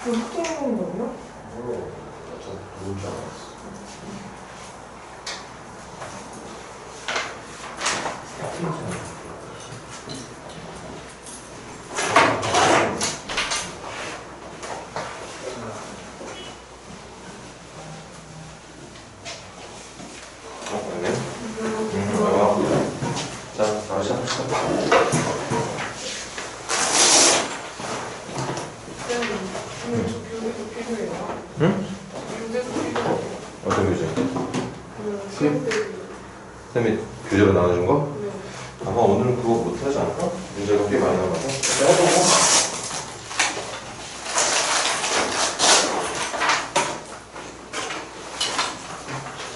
그 흑동인 거예요? 저 누군 줄 알았어. 자, 바로 시작합시다. 응? 어떤 교재? 쌤이 교재로 나눠준 거? 아마 오늘은 그거 못하지 않을까? 문제가 꽤 많이 남아서.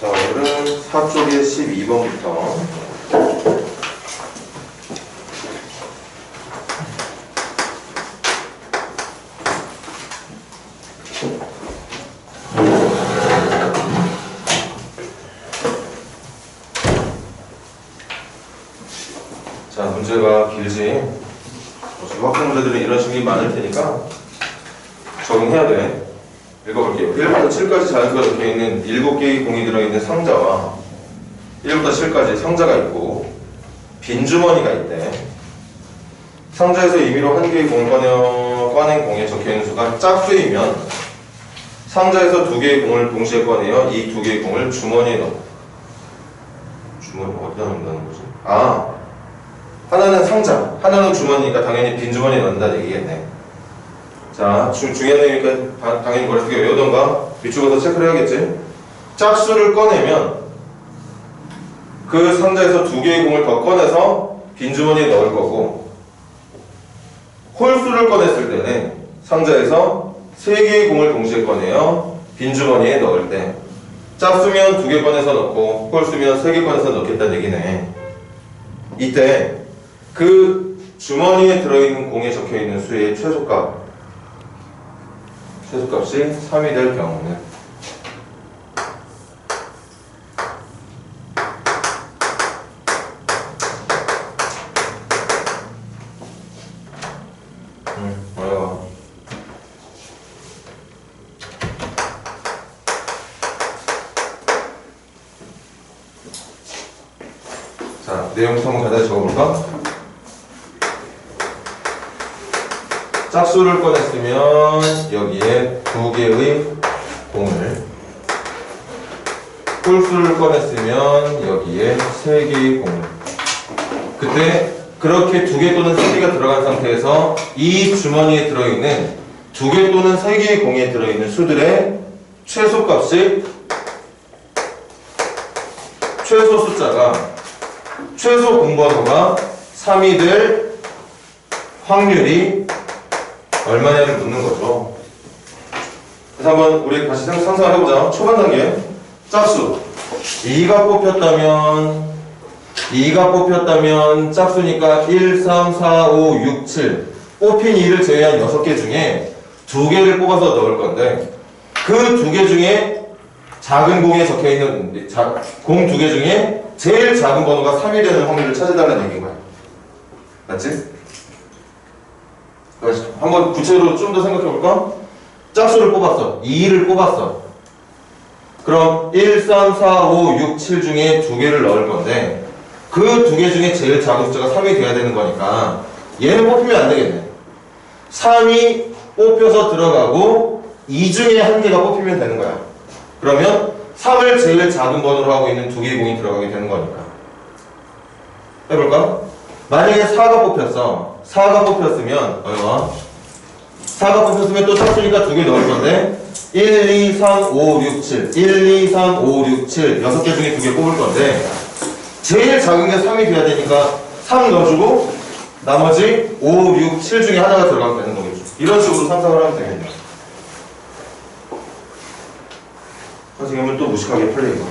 자, 오늘은 4쪽의 12번부터 자, 문제가 길지. 학생 문제들은 이런 식이 많을 테니까 적응해야 돼. 읽어볼게요. 1부터 7까지 자연수가 적혀있는 7개의 공이 들어있는 상자와 1부터 7까지 상자가 있고 빈주머니가 있대. 상자에서 임의로 한 개의 공을 꺼낸 공에 적혀있는 수가 짝수이면 상자에서 2개의 공을 동시에 꺼내어 이 2개의 공을 주머니에 넣어. 주머니 어디다 넣는다는 거지? 아, 하나는 상자, 하나는 주머니니까 당연히 빈주머니에 넣는다는 얘기겠네. 자, 중요한 내용이니까 당연히 머릿속에 외우던가 밑줄에서 체크를 해야겠지. 짝수를 꺼내면 그 상자에서 2개의 공을 더 꺼내서 빈주머니에 넣을 거고, 홀수를 꺼냈을 때는 상자에서 3개의 공을 동시에 꺼내어 빈주머니에 넣을 때, 짝수면 2개 꺼내서 넣고 홀수면 3개 꺼내서 넣겠다는 얘기네. 이때 그 주머니에 들어있는 공에 적혀있는 수의 최소값이 3이 될 경우는 어려워. 자, 내용부터 한번 간단히 적어볼까? 짝수를 꺼냈으면 여기에 2개의 공을, 홀수를 꺼냈으면 여기에 3개의 공을. 그때 그렇게 2개 또는 3개가 들어간 상태에서 이 주머니에 들어있는 2개 또는 3개의 공에 들어있는 수들의 최소값이, 최소 숫자가, 최소 공번호가 3이 될 확률이 얼마냐를 묻는 거죠. 그래서 한번 우리 다시 상상을 해보자. 초반 단계 짝수 2가 뽑혔다면 짝수니까 1, 3, 4, 5, 6, 7 뽑힌 2를 제외한 6개 중에 2개를 뽑아서 넣을 건데, 그 2개 중에 작은 공에 적혀있는 공 2개 중에 제일 작은 번호가 3이 되는 확률을 찾아달라는 얘기인 거야. 맞지? 한번 구체적으로 좀 더 생각해볼까? 짝수를 뽑았어. 2를 뽑았어. 그럼 1, 3, 4, 5, 6, 7 중에 2개를 넣을 건데, 그 2개 중에 제일 작은 숫자가 3이 돼야 되는 거니까 얘는 뽑히면 안 되겠네. 3이 뽑혀서 들어가고 2 중에 1개가 뽑히면 되는 거야. 그러면 3을 제일 작은 번호로 하고 있는 2개의 공이 들어가게 되는 거니까. 해볼까? 만약에 4가 뽑혔어. 4가 뽑혔으면, 4가 뽑혔으면 또 짝수니까 2개 넣을 건데, 1, 2, 3, 5, 6, 7. 1, 2, 3, 5, 6, 7. 6개 중에 2개 뽑을 건데, 제일 작은 게 3이 돼야 되니까 3 넣어주고, 나머지 5, 6, 7 중에 하나가 들어가면 되는 거겠죠. 이런 식으로 상상을 하면 되겠네요. 선생님은 또 무식하게 풀리고,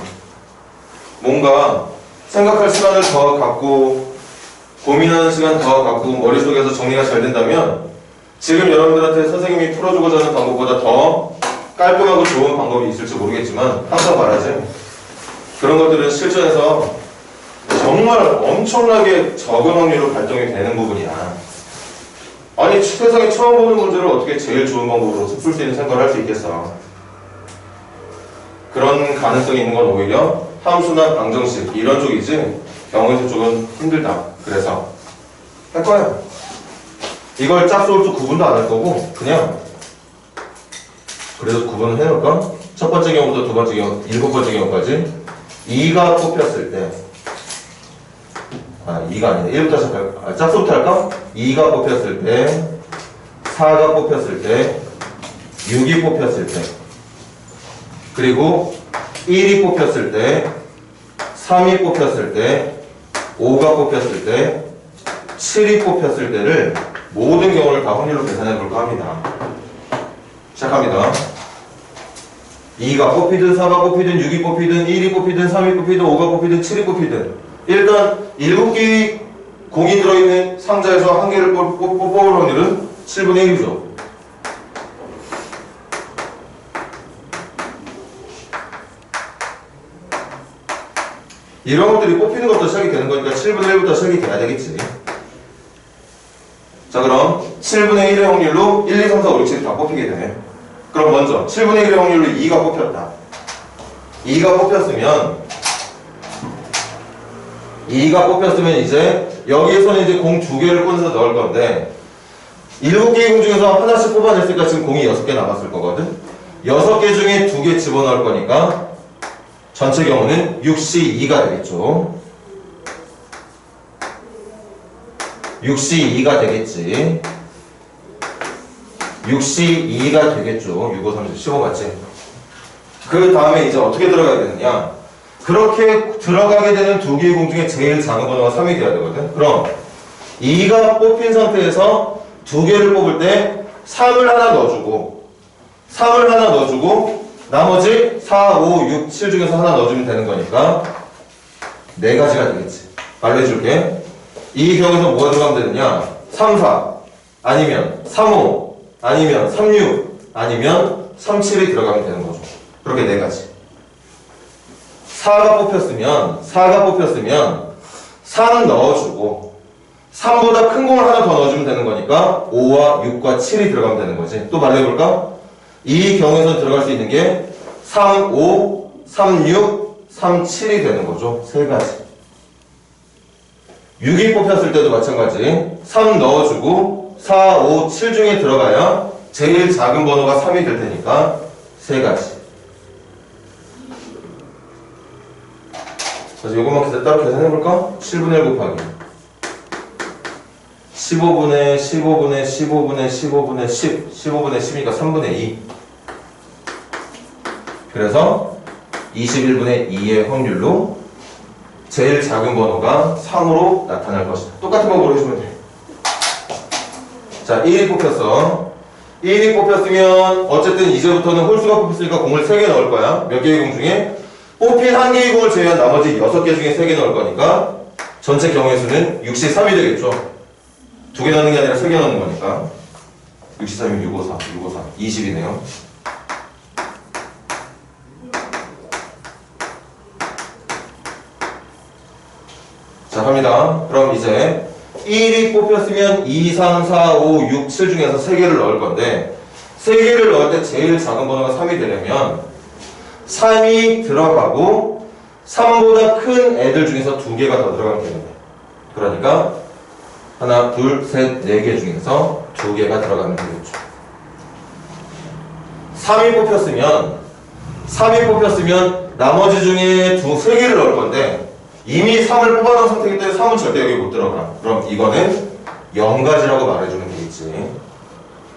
뭔가 생각할 시간을 더 갖고, 고민하는 시간 더 갖고 머릿속에서 정리가 잘 된다면 지금 여러분들한테 선생님이 풀어주고자 하는 방법보다 더 깔끔하고 좋은 방법이 있을지 모르겠지만, 항상 말하지, 그런 것들은 실전에서 정말 엄청나게 적은 확률로 발동이 되는 부분이야. 아니 세상에 처음 보는 문제를 어떻게 제일 좋은 방법으로 풀 수 있는 생각을 할 수 있겠어. 그런 가능성이 있는 건 오히려 함수나 방정식 이런 쪽이지 경우에서 쪽은 힘들다. 그래서 할 거야. 이걸 짝수로 또 구분도 안 할 거고 그냥 그래도 구분을 해놓을까? 첫 번째 경우부터 두 번째 경우, 일곱 번째 경우까지 2가 뽑혔을 때 2가 아니네. 1부터 시작할까? 짝수부터 할까? 2가 뽑혔을 때 4가 뽑혔을 때 6이 뽑혔을 때 그리고 1이 뽑혔을 때 3이 뽑혔을 때 5가 뽑혔을 때 7이 뽑혔을 때를 모든 경우를 다 확률로 계산해 볼까 합니다. 시작합니다. 2가 뽑히든 4가 뽑히든 6이 뽑히든 1이 뽑히든 3이 뽑히든 5가 뽑히든 7이 뽑히든 일단 7개의 공이 들어있는 상자에서 한 개를 뽑을 확률은 7분의 1이죠. 이런 것들이 뽑히는 것부터 시작이 되는 거니까 7분의 1부터 시작이 돼야 되겠지. 자 그럼 7분의 1의 확률로 1, 2, 3, 4, 5, 6, 7이 다 뽑히게 되네. 그럼 먼저 7분의 1의 확률로 2가 뽑혔다. 2가 뽑혔으면 이제 여기에서는 이제 공 2개를 꺼내서 넣을 건데 7개의 공 중에서 하나씩 뽑아냈으니까 지금 공이 6개 남았을 거거든. 6개 중에 2개 집어넣을 거니까 전체 경우는 6C2가 되겠죠. 6C2가 되겠지. 6C2가 되겠죠. 6, 5, 30, 15 맞지? 그 다음에 이제 어떻게 들어가야 되느냐. 그렇게 들어가게 되는 2개의 공 중에 제일 작은 번호가 3이 돼야 되거든. 그럼 2가 뽑힌 상태에서 2개를 뽑을 때 3을 하나 넣어주고 나머지 4, 5, 6, 7 중에서 하나 넣어주면 되는 거니까 4가지가 되겠지. 말로 해줄게. 이 경우에서 뭐가 들어가면 되느냐. 3, 4 아니면 3, 5 아니면 3, 6 아니면 3, 7이 들어가면 되는 거죠. 그렇게 4가지. 4가 뽑혔으면 3 넣어주고 3보다 큰 공을 하나 더 넣어주면 되는 거니까 5와 6과 7이 들어가면 되는 거지. 또 말해볼까? 이 경우에서 들어갈 수 있는 게 3, 5, 3, 6, 3, 7이 되는 거죠. 3가지. 6이 뽑혔을 때도 마찬가지. 3 넣어주고 4, 5, 7 중에 들어가야 제일 작은 번호가 3이 될 테니까 3가지. 그래서 이것만 따로 계산해볼까? 7분의 1 곱하기 15분의 15분의 15분의 15분의 10 15분의 10이니까 3분의 2 그래서 21분의 2의 확률로 제일 작은 번호가 3으로 나타날 것이다. 똑같은 방법으로 해주면 돼. 자, 1이 뽑혔어. 1이 뽑혔으면 어쨌든 이제부터는 홀수가 뽑혔으니까 공을 3개 넣을 거야. 몇 개의 공 중에? 뽑힌 1개의 공을 제외한 나머지 6개 중에 3개 넣을 거니까 전체 경우의 수는 63이 되겠죠. 2개 넣는 게 아니라 3개 넣는 거니까 63이면 654, 654, 20이네요. 자, 갑니다. 그럼 이제 1이 뽑혔으면 2, 3, 4, 5, 6, 7 중에서 3개를 넣을 건데 3개를 넣을 때 제일 작은 번호가 3이 되려면 3이 들어가고 3보다 큰 애들 중에서 2개가 더 들어가면 되는데 그러니까 하나, 둘, 셋, 4개 중에서 2개가 들어가면 되겠죠. 3이 뽑혔으면 나머지 중에 3개를 넣을 건데 이미 3을 뽑아놓은 상태이기 때문에 3은 절대 여기 못 들어가. 그럼 이거는 0가지라고 말해주면 되겠지.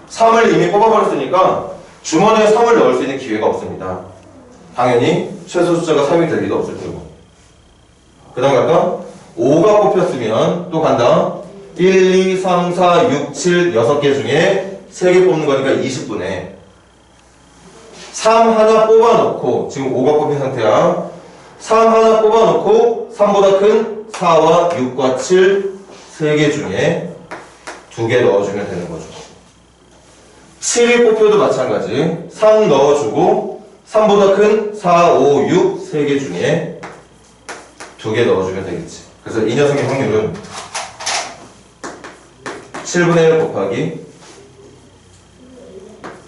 3을 이미 뽑아버렸으니까 주머니에 3을 넣을 수 있는 기회가 없습니다. 당연히 최소 숫자가 3이 될 리도 없을 테고. 그 다음 갈까? 5가 뽑혔으면 또 간다. 1, 2, 3, 4, 6, 7, 6개 중에 3개 뽑는 거니까 20분에 3 하나 뽑아놓고 지금 5가 뽑힌 상태야. 3 하나 뽑아놓고 3보다 큰 4와 6과 7 3개 중에 2개 넣어주면 되는 거죠. 7이 뽑혀도 마찬가지. 3 넣어주고 3보다 큰 4, 5, 6 3개 중에 2개 넣어주면 되겠지. 그래서 이 녀석의 확률은 7 7분의 1 곱하기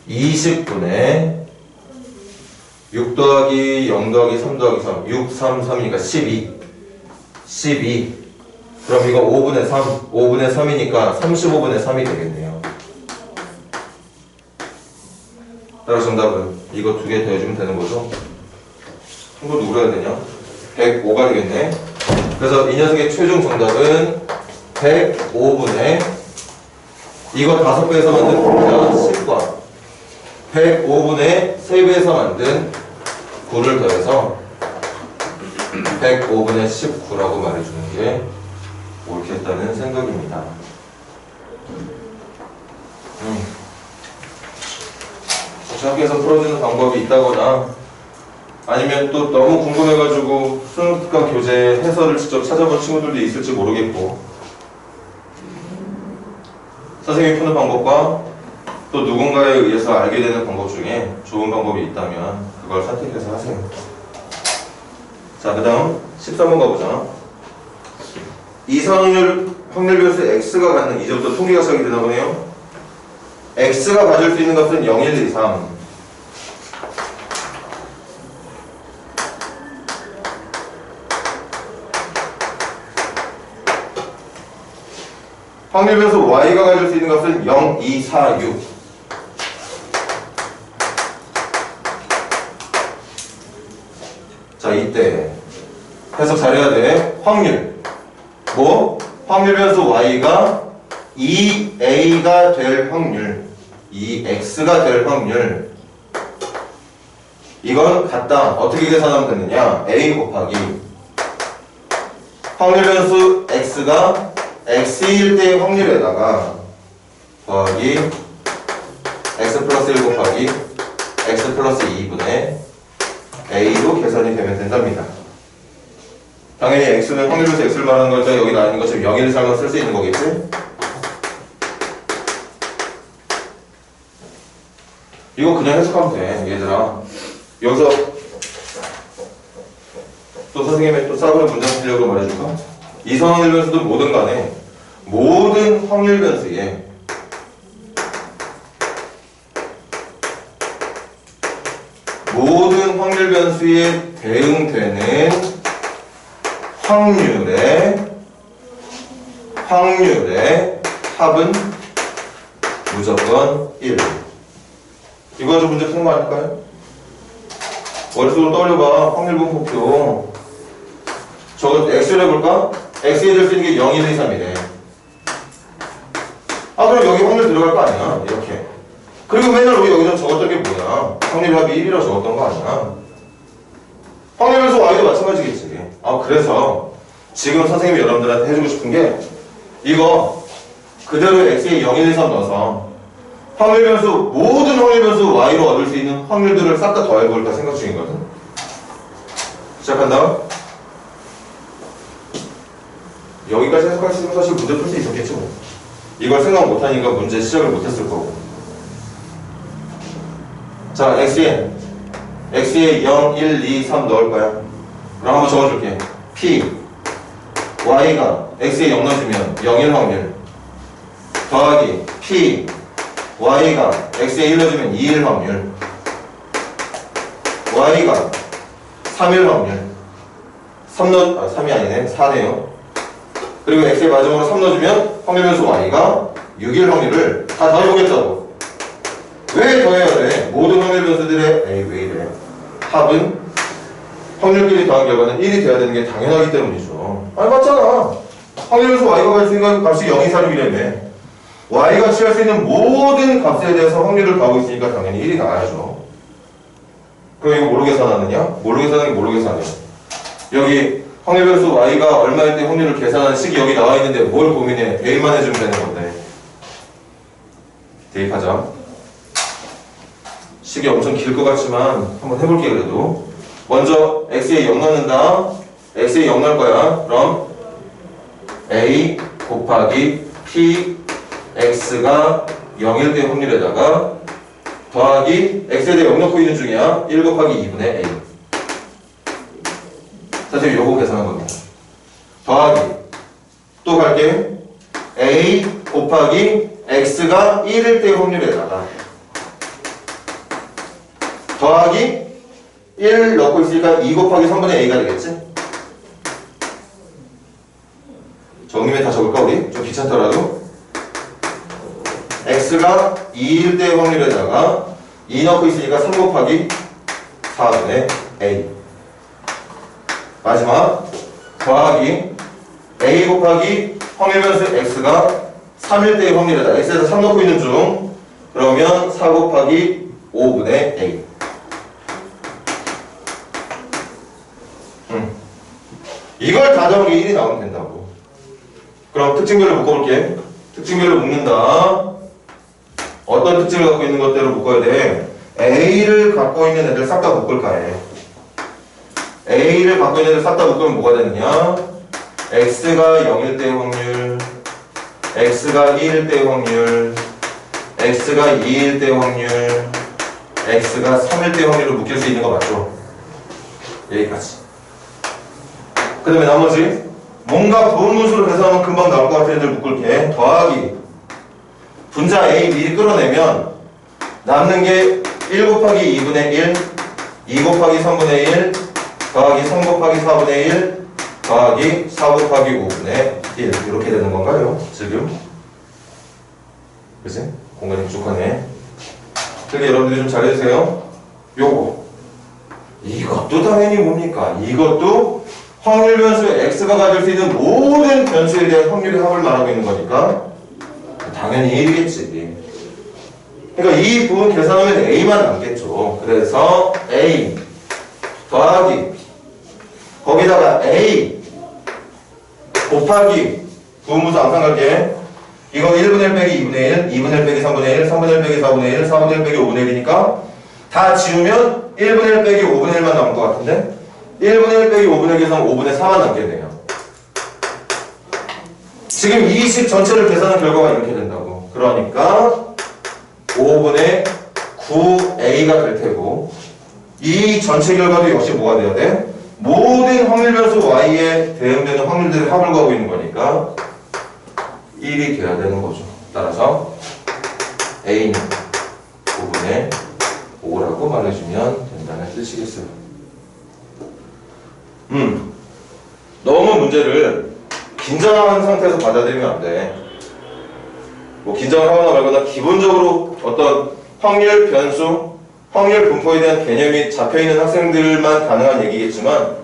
20분의 6 더하기 0 더하기 3 더하기 3 6, 3, 3이니까 12 그럼 이거 5분의 3 5분의 3이니까 35분의 3이 되겠네요. 따라서 정답은 이거 두 개 더해주면 되는 거죠. 이거 누구로 해야 되냐? 105가 되겠네. 그래서 이 녀석의 최종 정답은 105분의 이거 5배에서 만든 겁니다. 10과 105분의 3배에서 만든 9를 더해서 105분의 19라고 말해주는 게 옳겠다는 생각입니다. 학교에서 풀어주는 방법이 있다거나 아니면 또 너무 궁금해가지고 수능 특강 교재 해설을 직접 찾아본 친구들도 있을지 모르겠고 선생님이 푸는 방법과 또 누군가에 의해서 알게 되는 방법 중에 좋은 방법이 있다면 그걸 선택해서 하세요. 자, 그 다음 13번 가보자. 이상확률 확률 변수 x가 갖는 이제부터 통계가 시작이 되나 보네요. x가 가질 수 있는 값은 0, 1, 2, 3 확률 변수 y가 가질 수 있는 값은 0, 2, 4, 6 자, 이때 해석 잘해야 돼. 확률 확률 변수 y가 2a가 될 확률 2x가 될 확률 이건 같다. 어떻게 계산하면 되느냐? a 곱하기 확률 변수 x가 x일 때의 확률에다가 더하기 x 플러스 1 곱하기 x 플러스 2분의 a로 계산이 되면 된답니다. 당연히 x는 확률 변수 x를 말하는 거니까 여기 나와 있는 것처럼 0, 1, 3만 쓸 수 있는 거겠지? 이거 그냥 해석하면 돼, 얘들아. 여기서 또 선생님의 또 싸구려 문장 실력으로 말해줄까? 이성확률 변수든 뭐든 간에 모든 확률 변수에 모든 확률 변수에 대응되는 확률의 합은 무조건 1. 이거 가지고 문제 푸는 거 아닐까요? 머릿속으로 떠올려봐. 확률 분포표. 저거 x를 해볼까? x에 될 수 있는 게 0, 1, 2, 3이래. 아, 그럼 여기 확률 들어갈 거 아니야? 이렇게. 그리고 맨날 우리 여기서 적었던 게 뭐야? 확률 합이 1이라고 적었던 거 아니야? 확률 변수 y도 마찬가지겠지. 아, 그래서 지금 선생님이 여러분들한테 해주고 싶은 게 이거 그대로 x에 0, 1, 2, 3 넣어서 확률 변수, 모든 확률 변수 y로 얻을 수 있는 확률들을 싹 다 더해볼까 생각 중이거든. 시작한다. 여기까지 해석할 수 있는 사실 문제 풀 수 있었겠지 뭐. 이걸 생각 못하니까 문제 시작을 못했을 거고. 자, x에 0, 1, 2, 3 넣을 거야. 그럼 한번 적어줄게. p y가 x에 0 넣어주면 0, 1 확률 더하기 p y가 x에 1 넣어주면 2, 1 확률 y가 3, 1 확률 3이 아니네. 4네요. 그리고 x에 마지막으로 3 넣어주면 확률 변수 y가 6, 1 확률을 다 더해보겠다고. 왜 더해야 돼? 모든 확률 변수들의 에이 왜 이래? 합은 확률끼리 더한 결과는 1이 돼야 되는 게 당연하기 때문이죠. 아니 맞잖아. 확률 변수 y가 갈 수 있는 값이 0, 2, 4, 6이라며. y가 취할 수 있는 모든 값에 대해서 확률을 더하고 있으니까 당연히 1이 나와야죠. 그럼 이거 뭘로 계산하느냐? 뭘로 계산하는 게 뭘로 계산해? 여기 확률 변수 y가 얼마일 때 확률을 계산하는 식이 여기 나와 있는데 뭘 고민해? 대입만 해주면 되는 건데. 대입하자. 식이 엄청 길 것 같지만 한번 해볼게. 그래도 먼저 x에 0 넣는다. x에 0 넣을 거야. 그럼 a 곱하기 p x가 0일 때 확률에다가 더하기 x에 대해 0 넣고 있는 중이야. 1 곱하기 2분의 a. 자, 지금 요거 계산한 겁니다. 더하기 또 갈게. a 곱하기 x가 1일 때 확률에다가 더하기 1 넣고 있으니까 2 곱하기 3분의 a가 되겠지? 정리면 다 적을까 우리? 좀 귀찮더라도 x가 2일 때 확률에다가 2 넣고 있으니까 3 곱하기 4분의 a 마지막 더하기 a 곱하기 확률 변수 x가 3일 때의 확률에다 x에서 3 넣고 있는 중 그러면 4 곱하기 5분의 a 이걸 다 더하기 1이 나오면 된다고. 그럼 특징별로 묶어볼게. 특징별로 묶는다. 어떤 특징을 갖고 있는 것대로 묶어야 돼? a를 갖고 있는 애들 싹 다 묶을까 해. a를 갖고 있는 애들 싹 다 묶으면 뭐가 되느냐? x가 0일 때의 확률, x가 1일 때의 확률, x가 2일 때의 확률, x가 3일 때의 확률을 묶일 수 있는 거 맞죠? 여기까지. 그 다음에 나머지 뭔가 부분분수로 계산하면 금방 나올 것 같은 애들 묶을게. 더하기 분자 a 미리 끌어내면 남는 게 1 곱하기 2분의 1, 2 곱하기 3분의 1, 더하기 3 곱하기 4분의 1, 더하기 4 곱하기 5분의 1 이렇게 되는 건가요? 지금? 그치? 공간이 부족하네. 그러니까 여러분들이 좀 잘해주세요. 요거 이것도 당연히 뭡니까? 이것도 확률 변수 x가 가질 수 있는 모든 변수에 대한 확률의 합을 말하고 있는 거니까 당연히 1이겠지. 그러니까 이 부분 계산하면 a만 남겠죠. 그래서 a 더하기 거기다가 a 곱하기 부분분수 항상 갈게. 이거 1분의 1 빼기 2분의 1, 2분의 1 빼기 3분의 1, 3분의 1 빼기 4분의 1, 4분의 1 빼기 5분의 1이니까 다 지우면 1분의 1 빼기 5분의 1만 남을 것 같은데 1분의 1 빼기 5분의 1에서 5분의 4만 남겠네요. 지금 이 식 전체를 계산한 결과가 이렇게 된다고. 그러니까 5분의 9a가 될 테고 이 전체 결과도 역시 뭐가 돼야 돼? 모든 확률 변수 y에 대응되는 확률들의 합을 구하고 있는 거니까 1이 돼야 되는 거죠. 따라서 a는 9분의 5라고 말해주면 된다는 뜻이겠어요. 너무 문제를 긴장한 상태에서 받아들이면 안 돼. 뭐 긴장을 하거나 말거나 기본적으로 어떤 확률 변수, 확률 분포에 대한 개념이 잡혀있는 학생들만 가능한 얘기겠지만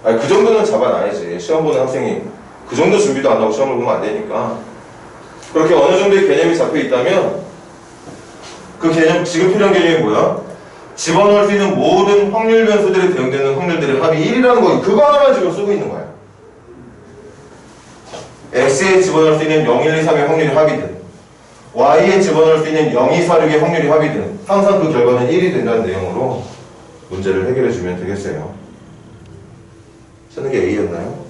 그 정도는 잡아놔야지. 시험 보는 학생이 그 정도 준비도 안 하고 시험을 보면 안 되니까 그렇게 어느 정도의 개념이 잡혀있다면 그 개념, 지금 필요한 개념이 뭐야? 집어넣을 수 있는 모든 확률 변수들에 대응되는 확률들의 합이 1이라는 거 그거 하나만 지금 쓰고 있는 거야. x에 집어넣을 수 있는 0, 1, 2, 3의 확률이 합이든 y에 집어넣을 수 있는 0, 2, 4, 6의 확률이 합이든 항상 그 결과는 1이 된다는 내용으로 문제를 해결해 주면 되겠어요. 쓰는 게 A였나요?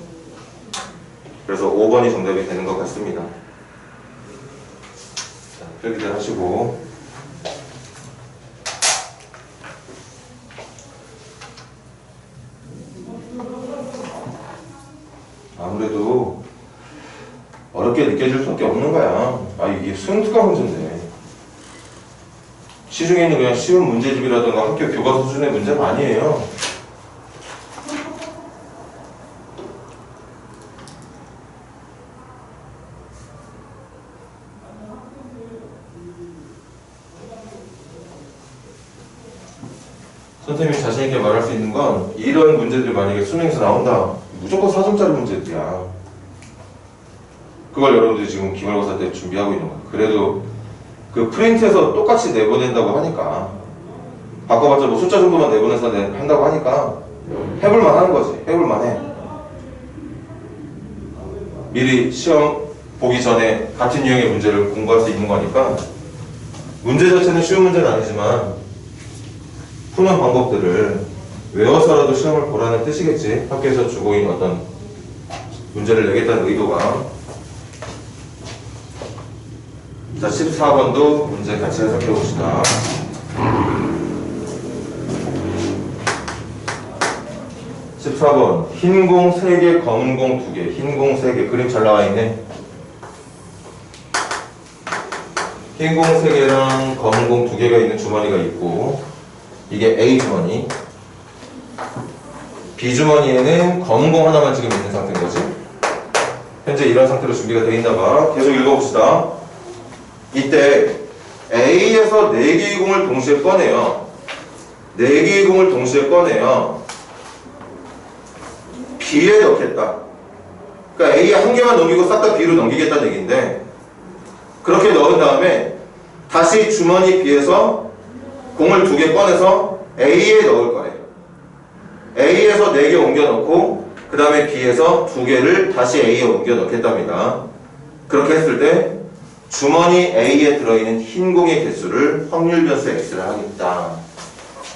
그래서 5번이 정답이 되는 것 같습니다. 자, 필기들 하시고 아무래도 어렵게 느껴질 수밖에 없는 거야. 이게 수능특강 문제인데 시중에 있는 그냥 쉬운 문제집이라든가 학교 교과서 수준의 문제가 아니에요. 선생님이 자신있게 말할 수 있는 건 이런 문제들이 만약에 수능에서 나온다 무조건 4점짜리 문제들이야. 그걸 여러분들이 지금 기말고사 때 준비하고 있는 거야. 그래도 그 프린트해서 똑같이 내보낸다고 하니까 바꿔봤자 뭐 숫자 정도만 내보내서 한다고 하니까 해볼만 하는 거지. 해볼만 해. 미리 시험 보기 전에 같은 유형의 문제를 공부할 수 있는 거니까 문제 자체는 쉬운 문제는 아니지만 푸는 방법들을 외워서라도 시험을 보라는 뜻이겠지. 학교에서 주고 있는 어떤 문제를 내겠다는 의도가. 자, 14번도 문제 같이 해석해 봅시다. 14번 흰 공 3개, 검은 공 2개. 흰 공 3개. 그림 잘 나와 있네. 흰 공 3개랑 검은 공 2개가 있는 주머니가 있고 이게 A 주머니, B 주머니에는 검은 공 하나만 지금 있는 상태인 거지. 현재 이런 상태로 준비가 되어 있나 봐. 계속 읽어봅시다. 이때 A에서 4개의 공을 동시에 꺼내요. 4개의 공을 동시에 꺼내요. B에 넣겠다. 그러니까 A에 한 개만 넘기고 싹 다 B로 넘기겠다는 얘기인데, 그렇게 넣은 다음에 다시 주머니 B에서 공을 2개 꺼내서 A에 넣을 거예요. A에서 4개 옮겨 넣고 그 다음에 B에서 2개를 다시 A에 옮겨 넣겠답니다. 그렇게 했을 때 주머니 A에 들어있는 흰 공의 개수를 확률 변수 X를 하겠다.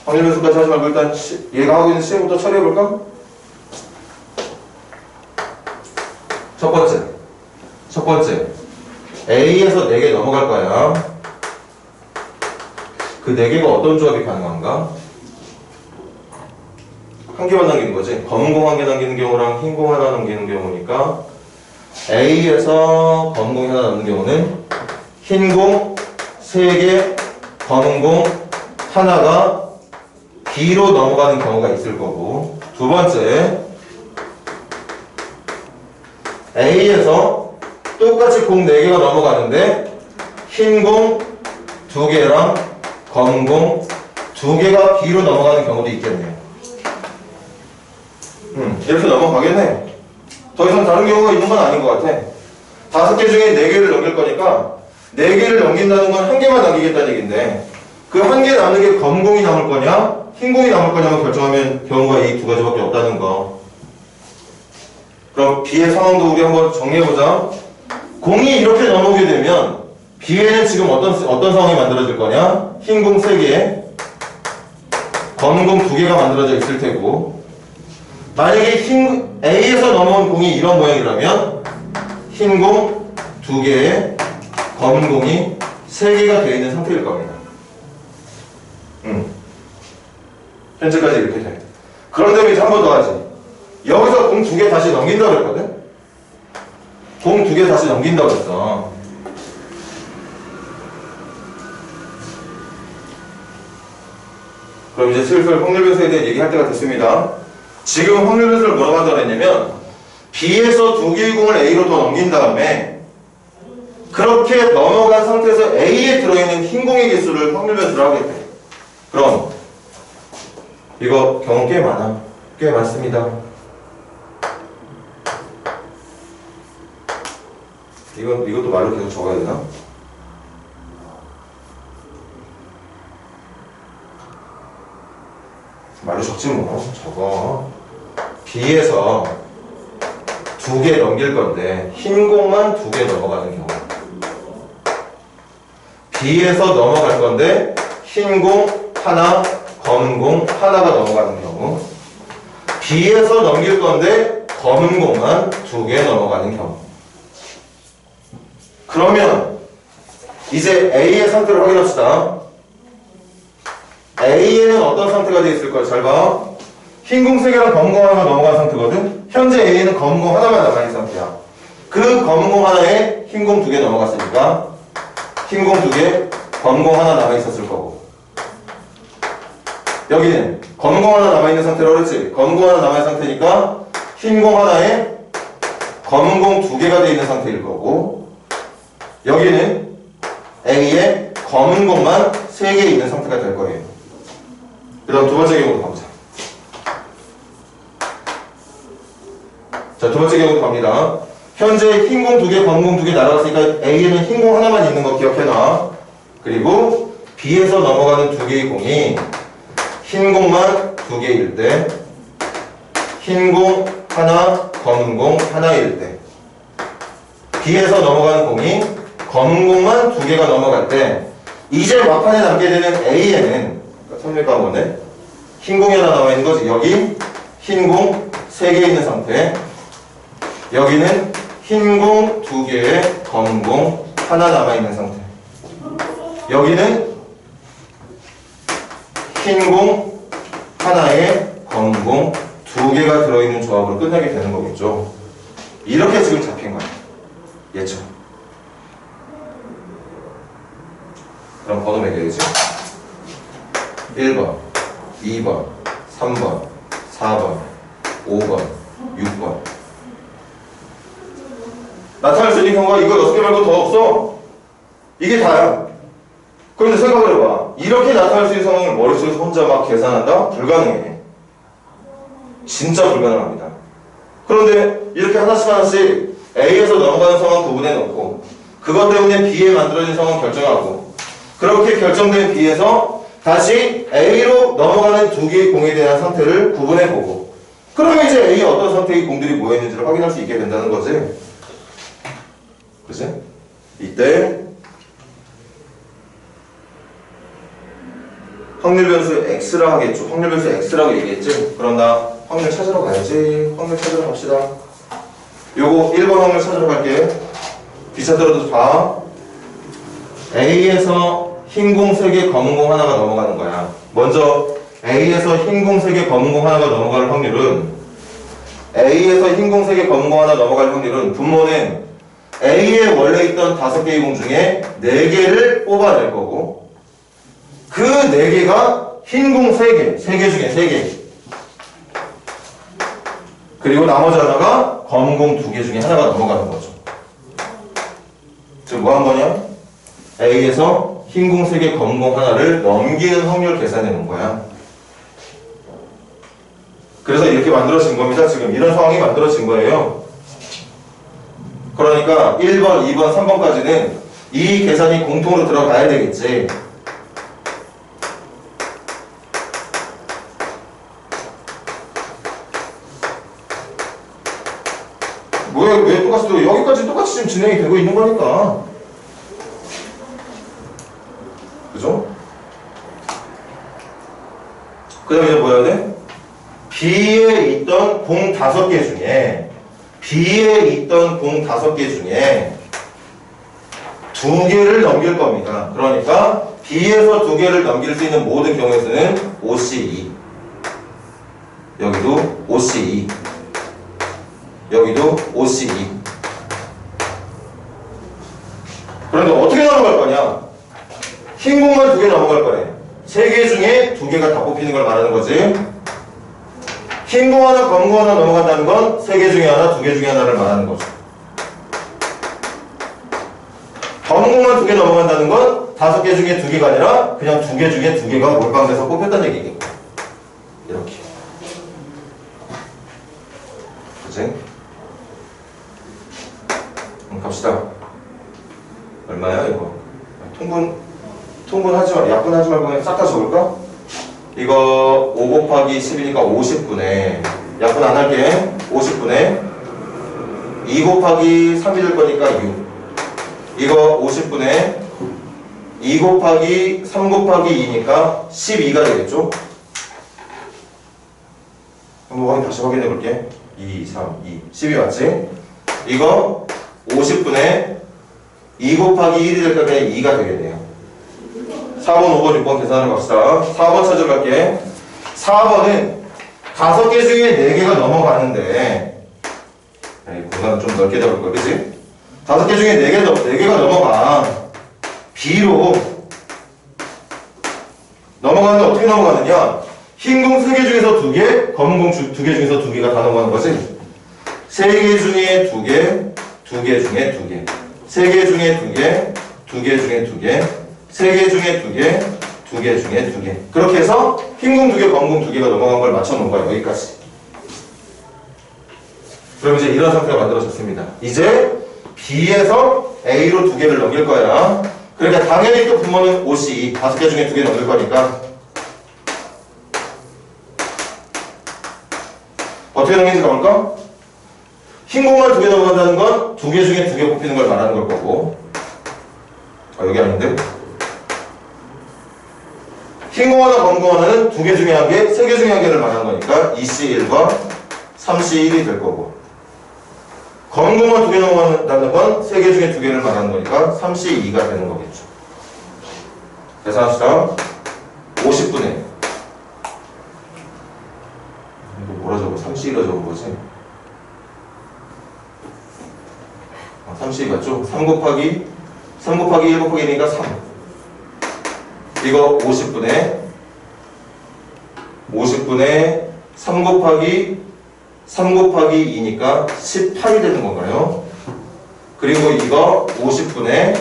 확률 변수까지 하지 말고 일단 얘가 하고 있는 시험부터 처리해볼까? 첫 번째 A에서 4개 넘어갈 거야. 그 4개가 어떤 조합이 가능한가? 한 개만 남기는 거지. 검은 공 한 개 남기는 경우랑 흰 공 하나 남기는 경우니까 A에서 검은 공이 하나 남는 경우는 흰 공 3개, 검은 공 하나가 B로 넘어가는 경우가 있을 거고, 두 번째 A에서 똑같이 공 4개가 넘어가는데 흰 공 2개랑 검은 공 2개가 B로 넘어가는 경우도 있겠네요. 이렇게 넘어가겠네. 더 이상 다른 경우가 있는 건 아닌 것 같아. 5개 중에 4개를 넘길 거니까 4개를 넘긴다는 건 1개만 남기겠다는 얘기인데, 그 1개 남는 게 검은 공이 남을 거냐 흰 공이 남을 거냐만 결정하면 경우가 이 2가지밖에 없다는 거. 그럼 B의 상황도 우리 한번 정리해보자. 공이 이렇게 넘어오게 되면 B에는 지금 어떤 상황이 만들어질 거냐? 흰 공 3개, 검은 공 2개가 만들어져 있을 테고, 만약에 A에서 넘어온 공이 이런 모양이라면 흰 공 2개에 검은 공이 3개가 되어 있는 상태일 겁니다. 현재까지 이렇게 돼. 그런데 이제 한 번 더 하지. 여기서 공 2개 다시 넘긴다고 그랬거든? 공 2개 다시 넘긴다고 그랬어. 그럼 이제 슬슬 확률 변수에 대해 얘기할 때가 됐습니다. 지금 확률 변수를 뭐라고 한다고 했냐면 B에서 2개의 공을 A로 더 넘긴 다음에 그렇게 넘어간 상태에서 A에 들어있는 흰 공의 개수를 확률 변수를 하겠대. 그럼 이거 경우 꽤 많아. 꽤 많습니다. 이것도 말로 계속 적어야 되나? 말로 적지 뭐. 적어. B에서 2개 넘길 건데 흰 공만 2개 넘어가는 경우, B에서 넘어갈 건데 흰 공 하나, 검은 공 하나가 넘어가는 경우, B에서 넘길 건데 검은 공만 2개 넘어가는 경우. 그러면 이제 A의 상태를 확인합시다. A에는 어떤 상태가 되어 있을 거야? 잘 봐. 흰 공 3개랑 검은 공 하나가 넘어간 상태거든? 현재 A는 검은 공 하나만 남아있는 상태야. 그 검은 공 하나에 흰 공 2개 넘어갔으니까 흰 공 2개, 검은 공 하나 남아있었을 거고, 여기는 검은 공 하나 남아있는 상태라고 그랬지? 검은 공 하나 남아있는 상태니까 흰 공 하나에 검은 공 2개가 되어 있는 상태일 거고, 여기는 A에 검은 공만 3개 있는 상태가 될 거예요. 그 다음 두 번째 경우도 가보자. 자, 두 번째 경우도 갑니다. 현재 흰 공 2개, 검은 공 2개 날아갔으니까 A에는 흰 공 하나만 있는 거 기억해놔. 그리고 B에서 넘어가는 2개의 공이 흰 공만 2개일 때, 흰 공 하나, 검은 공 하나일 때, B에서 넘어가는 공이 검은 공만 2개가 넘어갈 때, 이제 막판에 남게 되는 A에는 선택 가운데 흰 공이 하나 남아 있는 거지. 여기 흰 공 3개 있는 상태, 여기는 흰 공 2개에 검은 공 하나 남아 있는 상태, 여기는 흰 공 하나에 검은 공 2개가 들어있는 조합으로 끝나게 되는 거겠죠. 이렇게 지금 잡힌 거야. 예측. 그럼 번호 매겨야지. 1번, 2번, 3번, 4번, 5번, 6번. 나타날 수 있는 경우가 이거 6개 말고 더 없어. 이게 다야. 그런데 생각을 해봐. 이렇게 나타날 수 있는 상황을 머릿속에서 혼자 막 계산한다? 불가능해. 진짜 불가능합니다. 그런데 이렇게 하나씩 A에서 넘어가는 상황 구분해 놓고 그것 때문에 B에 만들어진 상황 결정하고 그렇게 결정된 B에서 다시 A로 넘어가는 두 개의 공에 대한 상태를 구분해 보고 그러면 이제 A에 어떤 상태의 공들이 모여있는지를 확인할 수 있게 된다는 거지. 그치? 이때 확률 변수 X라 하겠죠. 확률 변수 X라고 얘기했지. 그럼 나 확률 찾으러 가야지. 확률 찾으러 갑시다. 요거 1번 확률 찾으러 갈게. 귀찮더라도 봐. A에서 흰 공 3개, 검은 공 하나가 넘어가는 거야. 먼저 A에서 흰 공 3개, 검은 공 하나가 넘어갈 확률은 A에서 흰 공 3개, 검은 공 하나 넘어갈 확률은 분모는 A에 원래 있던 5개의 공 중에 4개를 뽑아낼 거고 그 4개가 흰 공 3개, 3개 중에 3개 그리고 나머지 하나가 검은 공 2개 중에 하나가 넘어가는 거죠. 지금 뭐 한 거냐? A에서 흰 공 3개, 검은 공 하나를 넘기는 확률 계산해 놓은 거야. 그래서 이렇게 만들어진 겁니다. 지금 이런 상황이 만들어진 거예요. 그러니까 1번, 2번, 3번까지는 이 계산이 공통으로 들어가야 되겠지. 왜 똑같이 들어? 여기까지 똑같이 지금 진행이 되고 있는 거니까. 그죠? 그 다음에 이제 뭐 해야 돼? B에 있던 공 5개 중에 B에 있던 공 5개 중에 2개를 넘길 겁니다. 그러니까 B에서 2개를 넘길 수 있는 모든 경우에 쓰는 OC2 여기도 OC2 여기도 OC2 그런데 어떻게 넘어갈 거냐? 흰 공만 2개 넘어갈 거래. 3개 중에 2개가 다 뽑히는 걸 말하는 거지. 흰 공 하나, 검은 공 하나 넘어간다는 건 3개 중에 하나, 2개 중에 하나를 말하는 거죠. 검은 공만 2개 넘어간다는 건 5개 중에 2개가 아니라 그냥 2개 중에 2개가 몰빵돼서 뽑혔다는 얘기겠고. 이렇게. 그치? 갑시다. 얼마야 이거? 통분하지 말고 약분하지 말고 그냥 싹 다 적을까? 이거 5 곱하기 10이니까 50분에 약분 안 할게. 50분에 2 곱하기 3이 될 거니까 6 이거 50분에 2 곱하기 3 곱하기 2니까 12가 되겠죠? 한번 다시 확인해 볼게. 2, 3, 2 12 맞지? 이거 50분에 2 곱하기 1이 될까 그냥 2가 되겠네요. 4번, 5번, 6번 계산하러 갑시다. 4번 찾으러 갈게. 4번은 5개 중에 4개가 넘어가는데 공간을 좀 넓게 잡을 거야, 그치? 5개 중에 4개가 넘어가. B로 넘어가는데 어떻게 넘어가느냐? 흰 공 3개 중에서 2개, 검은 공 2개 중에서 2개가 다 넘어가는 거지? 3개 중에 2개, 2개 중에 2개, 3개 중에 2개, 2개 중에 2개, 3개 중에 2개, 2개 중에 2개. 그렇게 해서 흰 공 2개, 검은 공 2개가 넘어간 걸 맞춰놓은 거야, 여기까지. 그럼 이제 이런 상태가 만들어졌습니다. 이제 B에서 A로 2개를 넘길 거야. 그러니까 당연히 또 분모는 OC 5개 중에 2개 넘길 거니까 어떻게 넘기는지 가볼까? 흰 공만 2개 넘어간다는 건 2개 중에 2개 뽑히는 걸 말하는 걸 거고 여기 아닌데? 흰 공 하나, 검은 공 하나는 2개 중에 1개, 3개 중에 1개를 말하는 거니까 2C1과 3C1이 될 거고 검은 공만 2개 넘어간다는 건 3개 중에 2개를 말하는 거니까 3C2가 되는 거겠죠. 계산합시다. 50분에 이거 뭐라 적어? 3C2라 적은 거지? 3C2 맞죠? 3 곱하기 1 곱하기 1이니까 3 이거 50분의 3 곱하기 2니까 18이 되는 건가요? 그리고 이거 50분의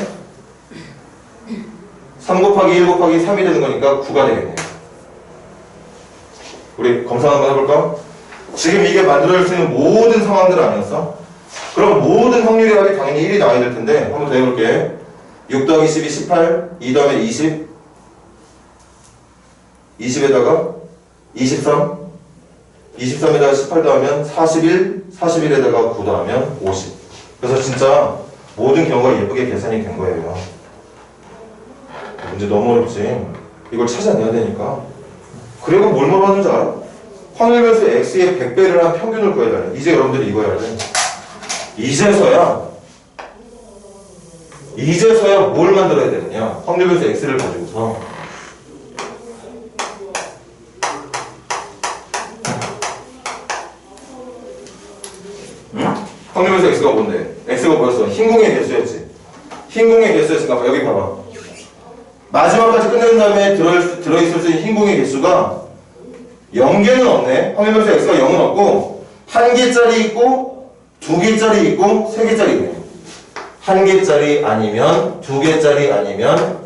3 곱하기 1 곱하기 3이 되는 거니까 9가 되겠네요. 우리 검사 한번 해볼까? 지금 이게 만들어질 수 있는 모든 상황들 아니었어? 그럼 모든 확률이 합이 당연히 1이 나와야 될 텐데 한번 더 해볼게. 6 더하기 12, 18, 2 다음에 20, 20에다가 23, 23에다가 18 더하면 41, 41에다가 9 더하면 50. 그래서 진짜 모든 경우가 예쁘게 계산이 된 거예요. 문제 너무 어렵지. 이걸 찾아내야 되니까. 그리고 뭘 물어봤는지 알아? 확률변수 x의 100배를 한 평균을 구해달래. 이제 여러분들이 이거 해야 돼. 이제서야 뭘 만들어야 되느냐? 확률변수 x를 가지고서 확률변수 x가 뭔데? x가 뭐였어? 흰공의 개수였지. 흰공의 개수였으니까 여기 봐봐. 마지막까지 끝낸 다음에 들어있을 수 있는 흰공의 개수가 0개는 없네. 확률변수 x가 0은 없고 1개짜리 있고 2개짜리 있고 3개짜리 있네. 1개짜리 아니면 2개짜리 아니면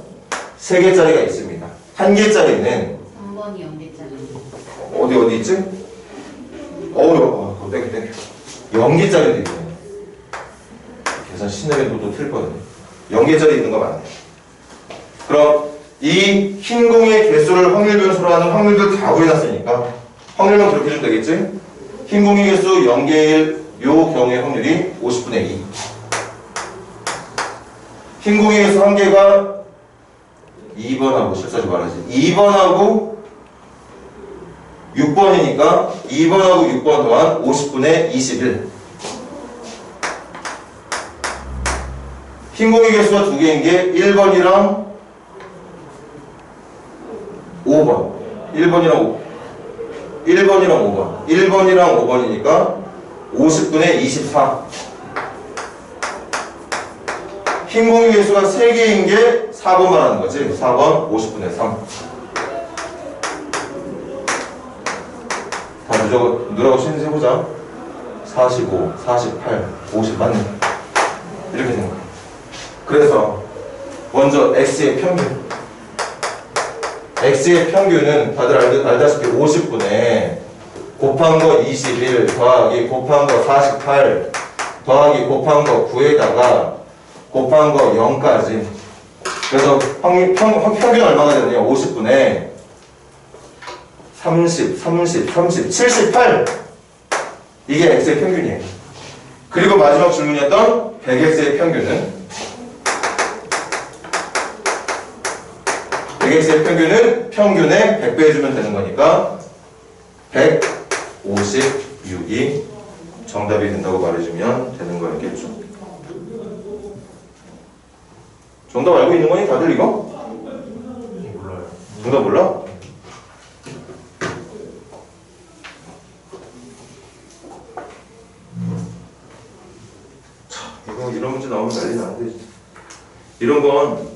3개짜리가 있습니다. 1개짜리는 3번이 0개짜리. 어디 있지? 어려워. 땡. 0개짜리도 있네. 계산 신나게도 또 틀 뻔했네. 0개짜리 있는 거 맞네. 그럼 이 흰 공의 개수를 확률 변수로 하는 확률들 다 구해놨으니까 확률만 그렇게 해주면 되겠지? 흰 공의 개수 0개 1, 요 경우의 확률이 50분의 2. 흰 공의 개수 한 개가 2번하고 실수하지 말아야지. 2번하고 6번이니까 2번하고 6번 더한 50분의 21. 흰 공의 개수가 두 개인 게 1번이랑 5번. 1번이랑 5번. 1번이랑 5번이니까 50분의 24. 흰 공의 개수가 3개인 게 4번 말하는 거지. 4번 50분의 3. 다 누라고 신지 해보자. 45, 48, 50 맞네. 이렇게 되는 거야. 그래서 먼저 x의 평균. x의 평균은 다들 알다시피 50분의 곱한 거 21 더하기 곱한 거 48 더하기 곱한 거 9에다가 곱한 거 0까지. 그래서 평균 얼마가 되느냐? 50분의 30, 78. 이게 x의 평균이에요. 그리고 마지막 질문이었던 100x의 평균은 100x의 평균은 평균에 100배 해주면 되는 거니까 156이 정답이 된다고 말해주면 되는 거였겠죠. 정답 알고 있는 거니 다들 이거? 몰라요. 정답 몰라? 이거 이런 문제 나오면 난리 나는데 이런 건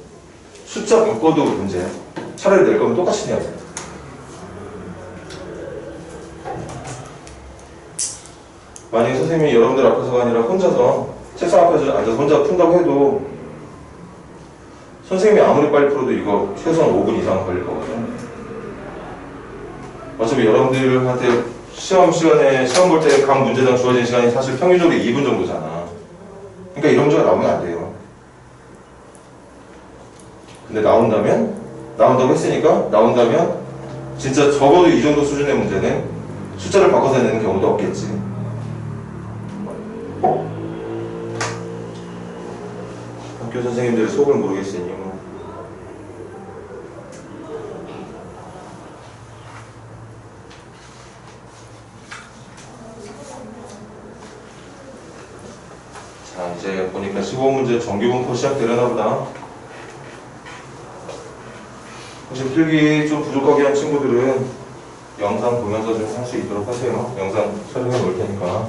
숫자 바꿔도 문제야. 차라리 낼 거면 똑같이 내야 돼. 만약에 선생님이 여러분들 앞에서가 아니라 혼자서 책상 앞에서 앉아서 혼자 푼다고 해도 선생님이 아무리 빨리 풀어도 이거 최소한 5분 이상 걸릴 거거든. 어차피 여러분들한테 시험 시간에 시험 볼 때 각 문제당 주어진 시간이 사실 평균적으로 2분 정도잖아. 그러니까 이런 문제가 나오면 안 돼요. 근데 나온다고 했으니까 나온다면 진짜 적어도 이 정도 수준의 문제는 숫자를 바꿔서 내는 경우도 없겠지. 학교 선생님들의 속을 모르겠으니 뭐. 자, 이제 보니까 15문제 정규분포 시작되려나 보다. 혹시 필기 좀 부족하게 한 친구들은 영상 보면서 좀 할 수 있도록 하세요. 영상 촬영해 놓을 테니까.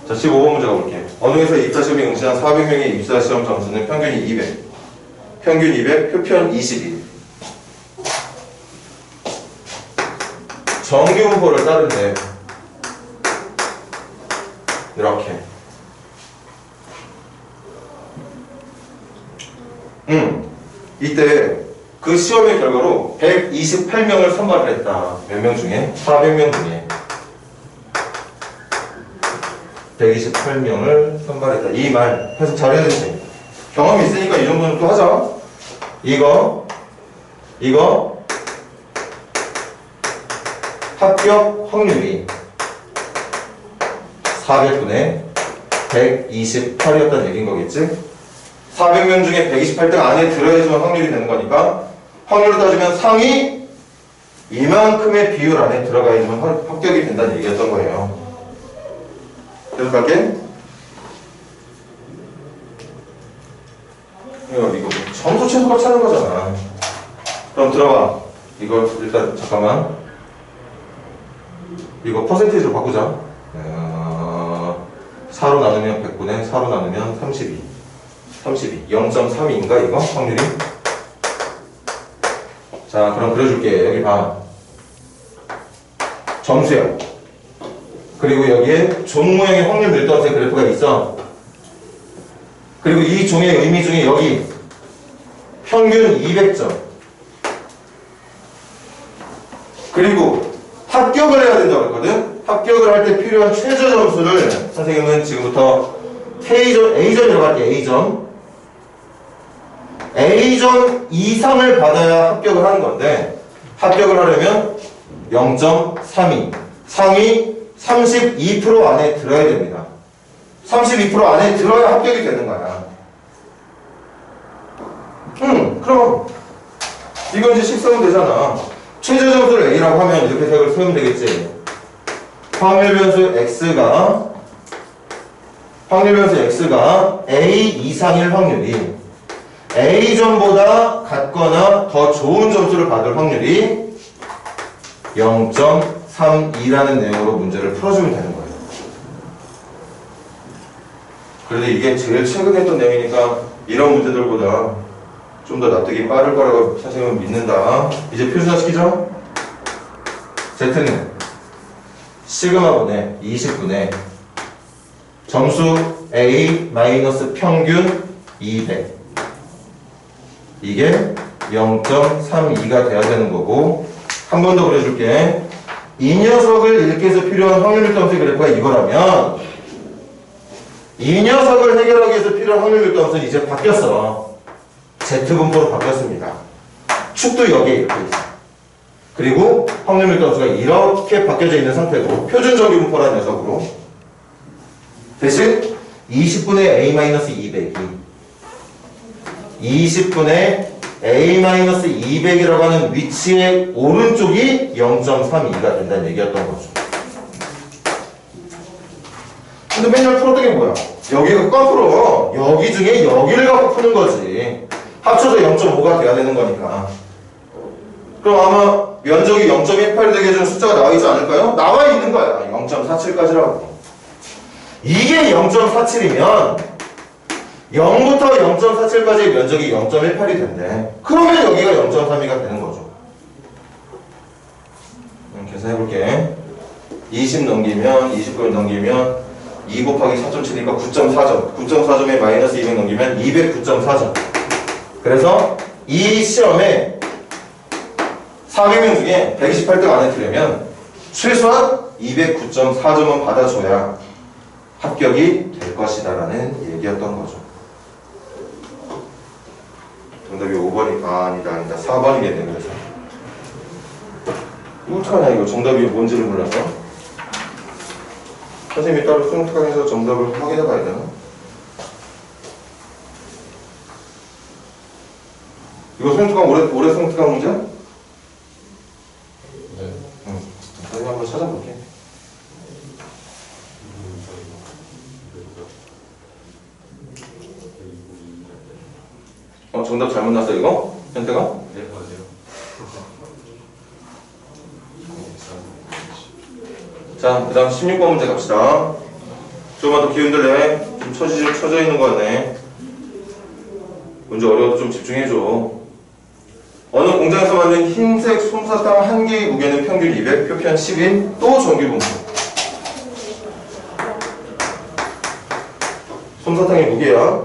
자, 자, 15번 문제 가볼게요. 어느 회사 입사시험에 응시한 400명의 입사시험 점수는 평균이 200. 평균 200, 표편 22. 정규 분포를 따른대. 이렇게. 이때 그 시험의 결과로 128명을 선발을 했다. 몇 명 중에? 400명 중에 128명을 선발했다. 이 말 해석 잘해야 되지. 경험이 있으니까 이 정도는 또 하자. 이거 합격 확률이 400분의 128이었다는 얘기인 거겠지? 400명 중에 128등 안에 들어야지만 확률이 되는 거니까 확률을 따지면 상위 이만큼의 비율 안에 들어가야지만 합격이 된다는 얘기였던 거예요. 계속 갈게. 이거 점수 최소값 찾는 거잖아. 그럼 들어가. 이거 일단 잠깐만. 이거 퍼센테이지로 바꾸자. 4로 나누면 100분의 4로 나누면 32. 0.32인가 이거? 확률이? 자, 그럼 그려줄게. 여기 봐. 점수야. 그리고 여기에 종 모양의 확률 밀도함수의 그래프가 있어. 그리고 이 종의 의미 중에 여기 평균 200점. 그리고 합격을 해야 된다고 했거든? 합격을 할 때 필요한 최저 점수를 선생님은 지금부터 A점이라고 할게. A점 이상을 받아야 합격을 하는 건데 합격을 하려면 0.32 상위 32% 안에 들어야 됩니다. 32% 안에 들어야 합격이 되는 거야. 그럼 이건 이제 식성은 되잖아. 최저 점수를 A라고 하면 이렇게 색을 세우면 되겠지. 확률 변수 X가 A 이상일 확률이 A점보다 같거나 더 좋은 점수를 받을 확률이 0.32라는 내용으로 문제를 풀어주면 되는 거예요. 그런데 이게 제일 최근에 했던 내용이니까 이런 문제들보다 좀 더 납득이 빠를 거라고 선생님은 믿는다. 이제 표준화 시키죠? Z는 시그마분의 20분의 점수 A 마이너스 평균 200. 이게 0.32가 돼야 되는 거고, 한 번 더 그려줄게. 이 녀석을 읽기 위해서 필요한 확률 밀도함수의 그래프가 이거라면 이 녀석을 해결하기 위해서 필요한 확률 밀도함수는 이제 바뀌었어. Z분포로 바뀌었습니다. 축도 여기에 이렇게 있어. 그리고 확률 밀도함수가 이렇게 바뀌어져 있는 상태고 표준 정규 분포라는 녀석으로 대신 20분의 A-200이 20분의 A-200이라고 하는 위치의 오른쪽이 0.32가 된다는 얘기였던 거죠. 근데 맨날 풀었던 게 뭐야? 여기가 거꾸로 여기 중에 여기를 갖고 푸는 거지. 합쳐서 0.5가 돼야 되는 거니까. 그럼 아마 면적이 0.18 되게 해주는 숫자가 나와 있지 않을까요? 나와 있는 거야. 0.47까지라고. 이게 0.47이면 0부터 0.47까지의 면적이 0.18이 된대. 그러면 여기가 0.32가 되는 거죠. 계산해볼게. 20 넘기면 29를 넘기면 2 곱하기 4.7이니까 9.4점. 9.4점에 마이너스 200 넘기면 209.4점. 그래서 이 시험에 400명 중에 128등 안에 들으면 최소한 209.4점은 받아줘야 합격이 될 것이다 라는 얘기였던 거죠. 정답이 5번이 아니다 4번이겠네. 그래서 이거 어떡하냐. 이거 정답이 뭔지를 몰라서 선생님이 따로 수능특강에서 정답을 확인해 봐야 되나? 이거 수능특강 올해 수능특강 문제야? 네. 선생님 한번 찾아볼게. 정답 잘못 났어 이거? 현태가? 네, 맞아요. 자, 그 다음 16번 문제 갑시다. 조금만 더 기운들래. 좀 처져 있는 거 같네. 문제 어려워도 좀 집중해줘. 어느 공장에서 만든 흰색 솜사탕 한 개의 무게는 평균 200, 표편 10인 또 정규분포. 솜사탕의 무게야.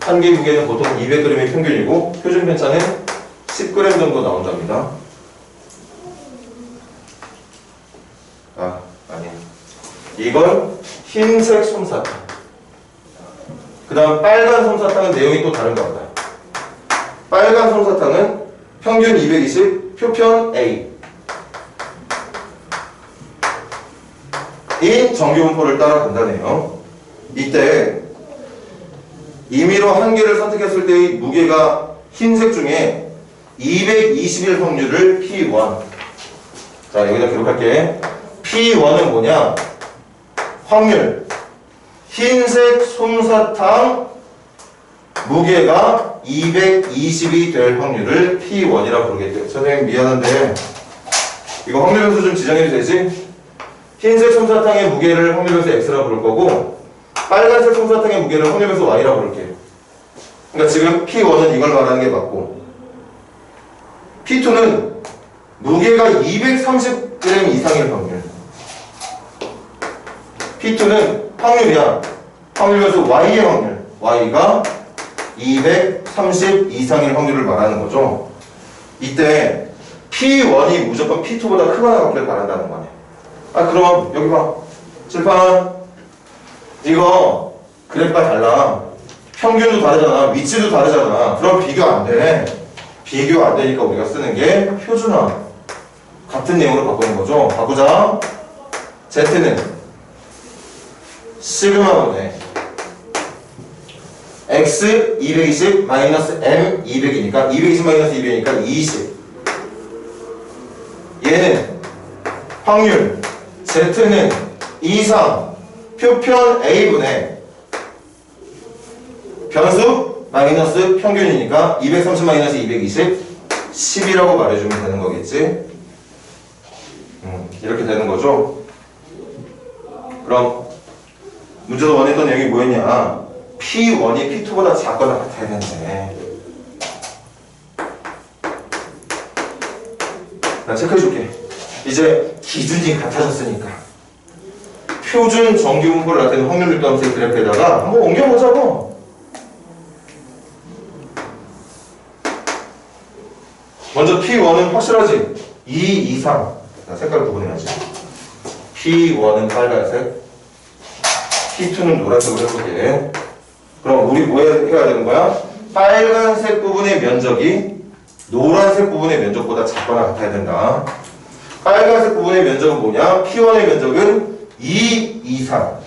한 개의 무게는 보통 200g이 평균이고 표준 편차는 10g 정도 나온답니다. 아니야. 이건 흰색 솜사탕. 그 다음 빨간 솜사탕은 내용이 또 다른 것 같아요. 빨간 솜사탕은 평균 220, 표편 A. 이 정규분포를 따라간다네요. 이때 임의로 한 개를 선택했을 때의 무게가 흰색 중에 220일 확률을 P1. 자, 여기다 기록할게. P1은 뭐냐? 확률. 흰색 솜사탕 무게가 220이 될 확률을 P1이라고 부르겠대요. 선생님 미안한데 이거 확률변수 좀 지정해도 되지? 흰색 솜사탕의 무게를 확률변수 X라고 부를 거고 빨간색 솜사탕의 무게를 확률변수 Y라고 부를게요. 그러니까 지금 P1은 이걸 말하는 게 맞고 P2는 무게가 230g 이상일 확률. P2는 확률이야. 확률변수 Y의 확률. Y가 230 이상일 확률을 말하는 거죠. 이때 P1이 무조건 P2보다 크거나 같길 바란다는 거네. 그럼 여기 봐. 칠판. 이거 그래프가 달라. 평균도 다르잖아. 위치도 다르잖아. 그럼 비교 안 돼. 비교 안 되니까 우리가 쓰는 게 표준화. 같은 내용으로 바꾸는 거죠. 바꾸자. Z는 시그마분의 X 220 마이너스 M 200이니까 220 마이너스 200이니까 20. 얘는 확률 Z는 이상 표편 A분의 변수 마이너스 평균이니까 230 마이너스 220 10이라고 말해주면 되는 거겠지. 이렇게 되는 거죠. 그럼 문제에서 원했던 내용이 뭐였냐? P1이 P2보다 작거나 같아야 되는데. 나 체크해줄게. 이제 기준이 같아졌으니까 표준 정규분포를 나타내는 확률 밀도함수의 그래프에다가 한번 옮겨보자고. 먼저 P1은 확실하지? 2 이상. 나 색깔을 구분해야지. P1은 빨간색, P2는 노란색으로 해볼게. 그럼 우리 뭐 해야 되는 거야? 빨간색 부분의 면적이 노란색 부분의 면적보다 작거나 같아야 된다. 빨간색 부분의 면적은 뭐냐? P1의 면적은 2 이상.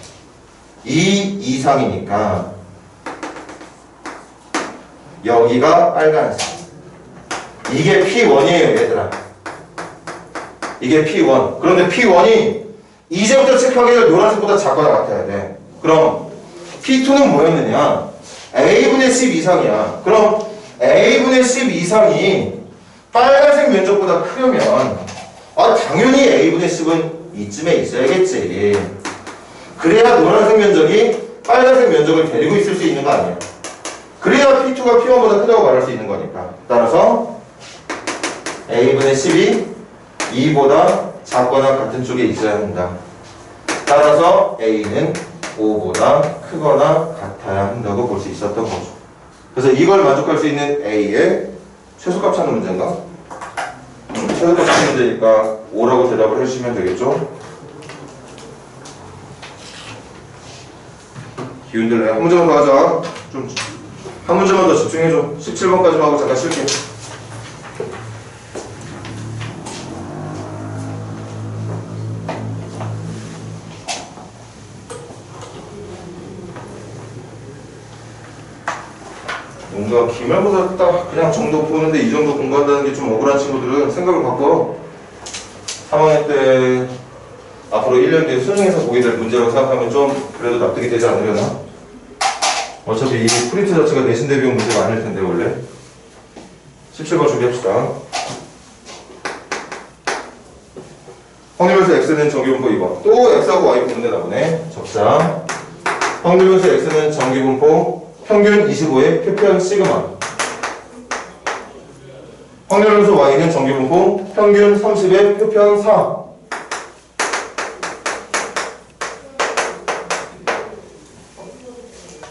2 이상이니까 여기가 빨간색. 이게 P1이에요, 얘들아. 이게 P1. 그런데 P1이 이제부터 체크하기를 노란색보다 작거나 같아야 돼. 그럼 P2는 뭐였느냐? A분의 10 이상이야. 그럼 A분의 10 이상이 빨간색 면적보다 크려면 당연히 A분의 10은 이쯤에 있어야겠지. 그래야 노란색 면적이 빨간색 면적을 데리고 있을 수 있는 거 아니야. 그래야 P2가 P1보다 크다고 말할 수 있는 거니까. 따라서 A분의 10이 2보다 작거나 같은 쪽에 있어야 한다. 따라서 A는 5보다 크거나 같아야 한다고 볼 수 있었던 거죠. 그래서 이걸 만족할 수 있는 A의 최소값 찾는 문제인가? 최소값 찾는 문제니까 5라고 대답을 해주시면 되겠죠? 기운들 내. 한 문제만 더 하자. 좀 한 문제만 더 집중해줘. 17번까지만 하고 잠깐 쉴게. 뭔가 기말고사 딱 그냥 정도 보는데 이 정도 공부한다는 게 좀 억울한 친구들은 생각을 바꿔. 3학년 때 앞으로 1년 뒤에 수능에서 보게 될 문제라고 생각하면 좀 그래도 납득이 되지 않으려나? 어차피 이 프린트 자체가 내신 대비용 문제가 아닐 텐데 원래. 17번 준비합시다. 확률변수 X는 정규분포 2번. 또 X하고 Y 보는 데나 보네. 적자. 확률분수 x는 정기분포 평균 25의 표편 시그마. 확률분수 y는 정기분포 평균 30의 표편 4.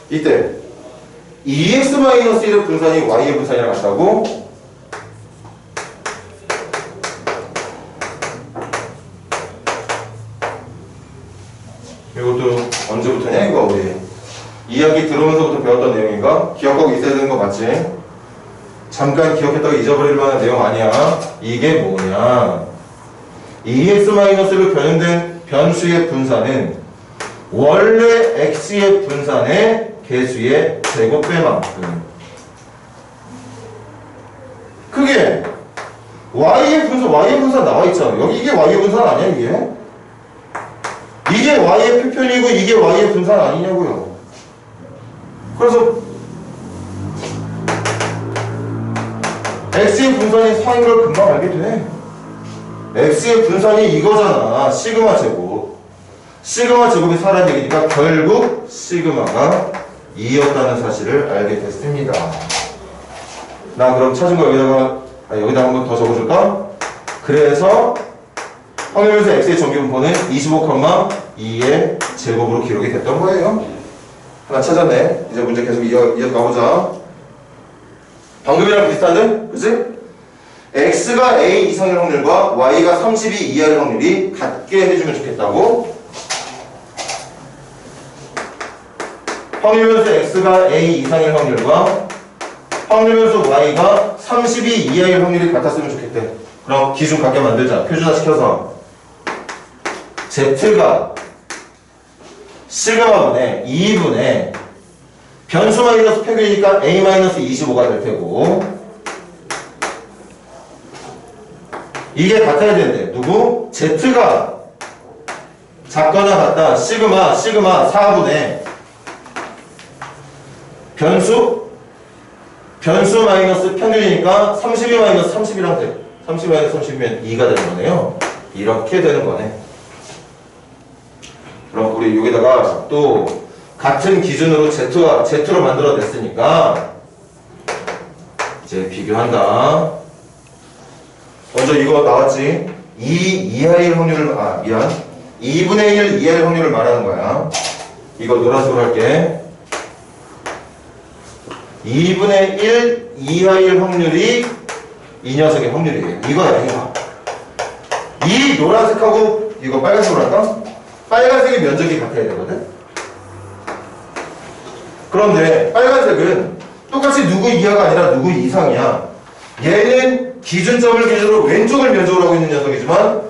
이때 2x-1의 분산이 y의 분산이랑 같다고? 이것도 언제부터냐 이거 우리 이야기 들으면서부터 배웠던 내용인가? 기억하고 있어야 되는 거 맞지? 잠깐 기억했다가 잊어버릴 만한 내용 아니야. 이게 뭐냐? 2x-로 변형된 변수의 분산은 원래 x의 분산의 개수의 제곱배만큼. 그게 y의 분산 나와 있잖아. 여기 이게 y의 분산 아니야 이게? 이게 y의 표편이고 이게 y의 분산 아니냐고요. 그래서 x의 분산이 4인 걸 금방 알게 돼. x의 분산이 이거잖아. 시그마 제곱. 시그마 제곱이 4라는 얘기니까 결국 시그마가 2였다는 사실을 알게 됐습니다. 나 그럼 찾은 거 여기다 한번 더 적어줄까? 그래서 확률분수 x의 정기분포는 25,2의 제곱으로 기록이 됐던 거예요. 하나 찾았네. 이제 문제 계속 이어서 가보자. 방금이랑 비슷한데? 그치? x가 a 이상일 확률과 y가 32 이하일 확률이 같게 해주면 좋겠다고? 확률분수 x가 a 이상일 확률과 확률분수 y가 32 이하일 확률이 같았으면 좋겠대. 그럼 기준 같게 만들자. 표준화 시켜서 z가 시그마분의 2분의 변수 마이너스 평균이니까 a 마이너스 25가 될 테고, 이게 같아야 되는데 누구? z가 작거나 같다. 시그마 4분의 변수 마이너스 평균이니까 32 마이너스 30이랑 돼. 30 마이너스 30이면 2가 되는 거네요. 이렇게 되는 거네. 그럼 우리 여기다가 또 같은 기준으로 Z로 만들어냈으니까 이제 비교한다. 먼저 이거 나왔지? 2 이하일 확률을 2분의 1 이하일 확률을 말하는 거야. 이거 노란색으로 할게. 2분의 1 이하일 확률이 이 녀석의 확률이에요. 이거야 이거. 이 노란색하고 이거 빨간색으로 할까? 빨간색의 면적이 같아야 되거든? 그런데 빨간색은 똑같이 누구 이하가 아니라 누구 이상이야. 얘는 기준점을 기준으로 왼쪽을 면적으로 하고 있는 녀석이지만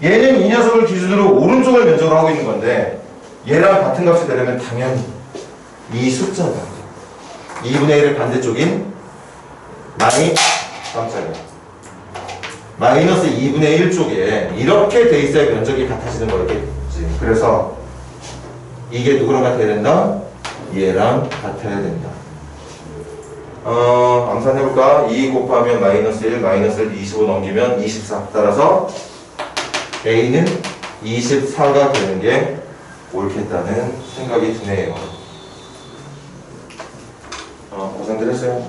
얘는 이 녀석을 기준으로 오른쪽을 면적으로 하고 있는 건데 얘랑 같은 값이 되려면 당연히 이 숫자가 2분의 1의 반대쪽인 마이너스 2분의 1 쪽에 이렇게 돼 있어야 면적이 같아지는 거겠지. 그래서 이게 누구랑 같아야 된다? 얘랑 같아야 된다. 암산해볼까? 2 곱하면 마이너스 1, 마이너스 1, 25 넘기면 24. 따라서 A는 24가 되는 게 옳겠다는 생각이 드네요. 고생들 했어요.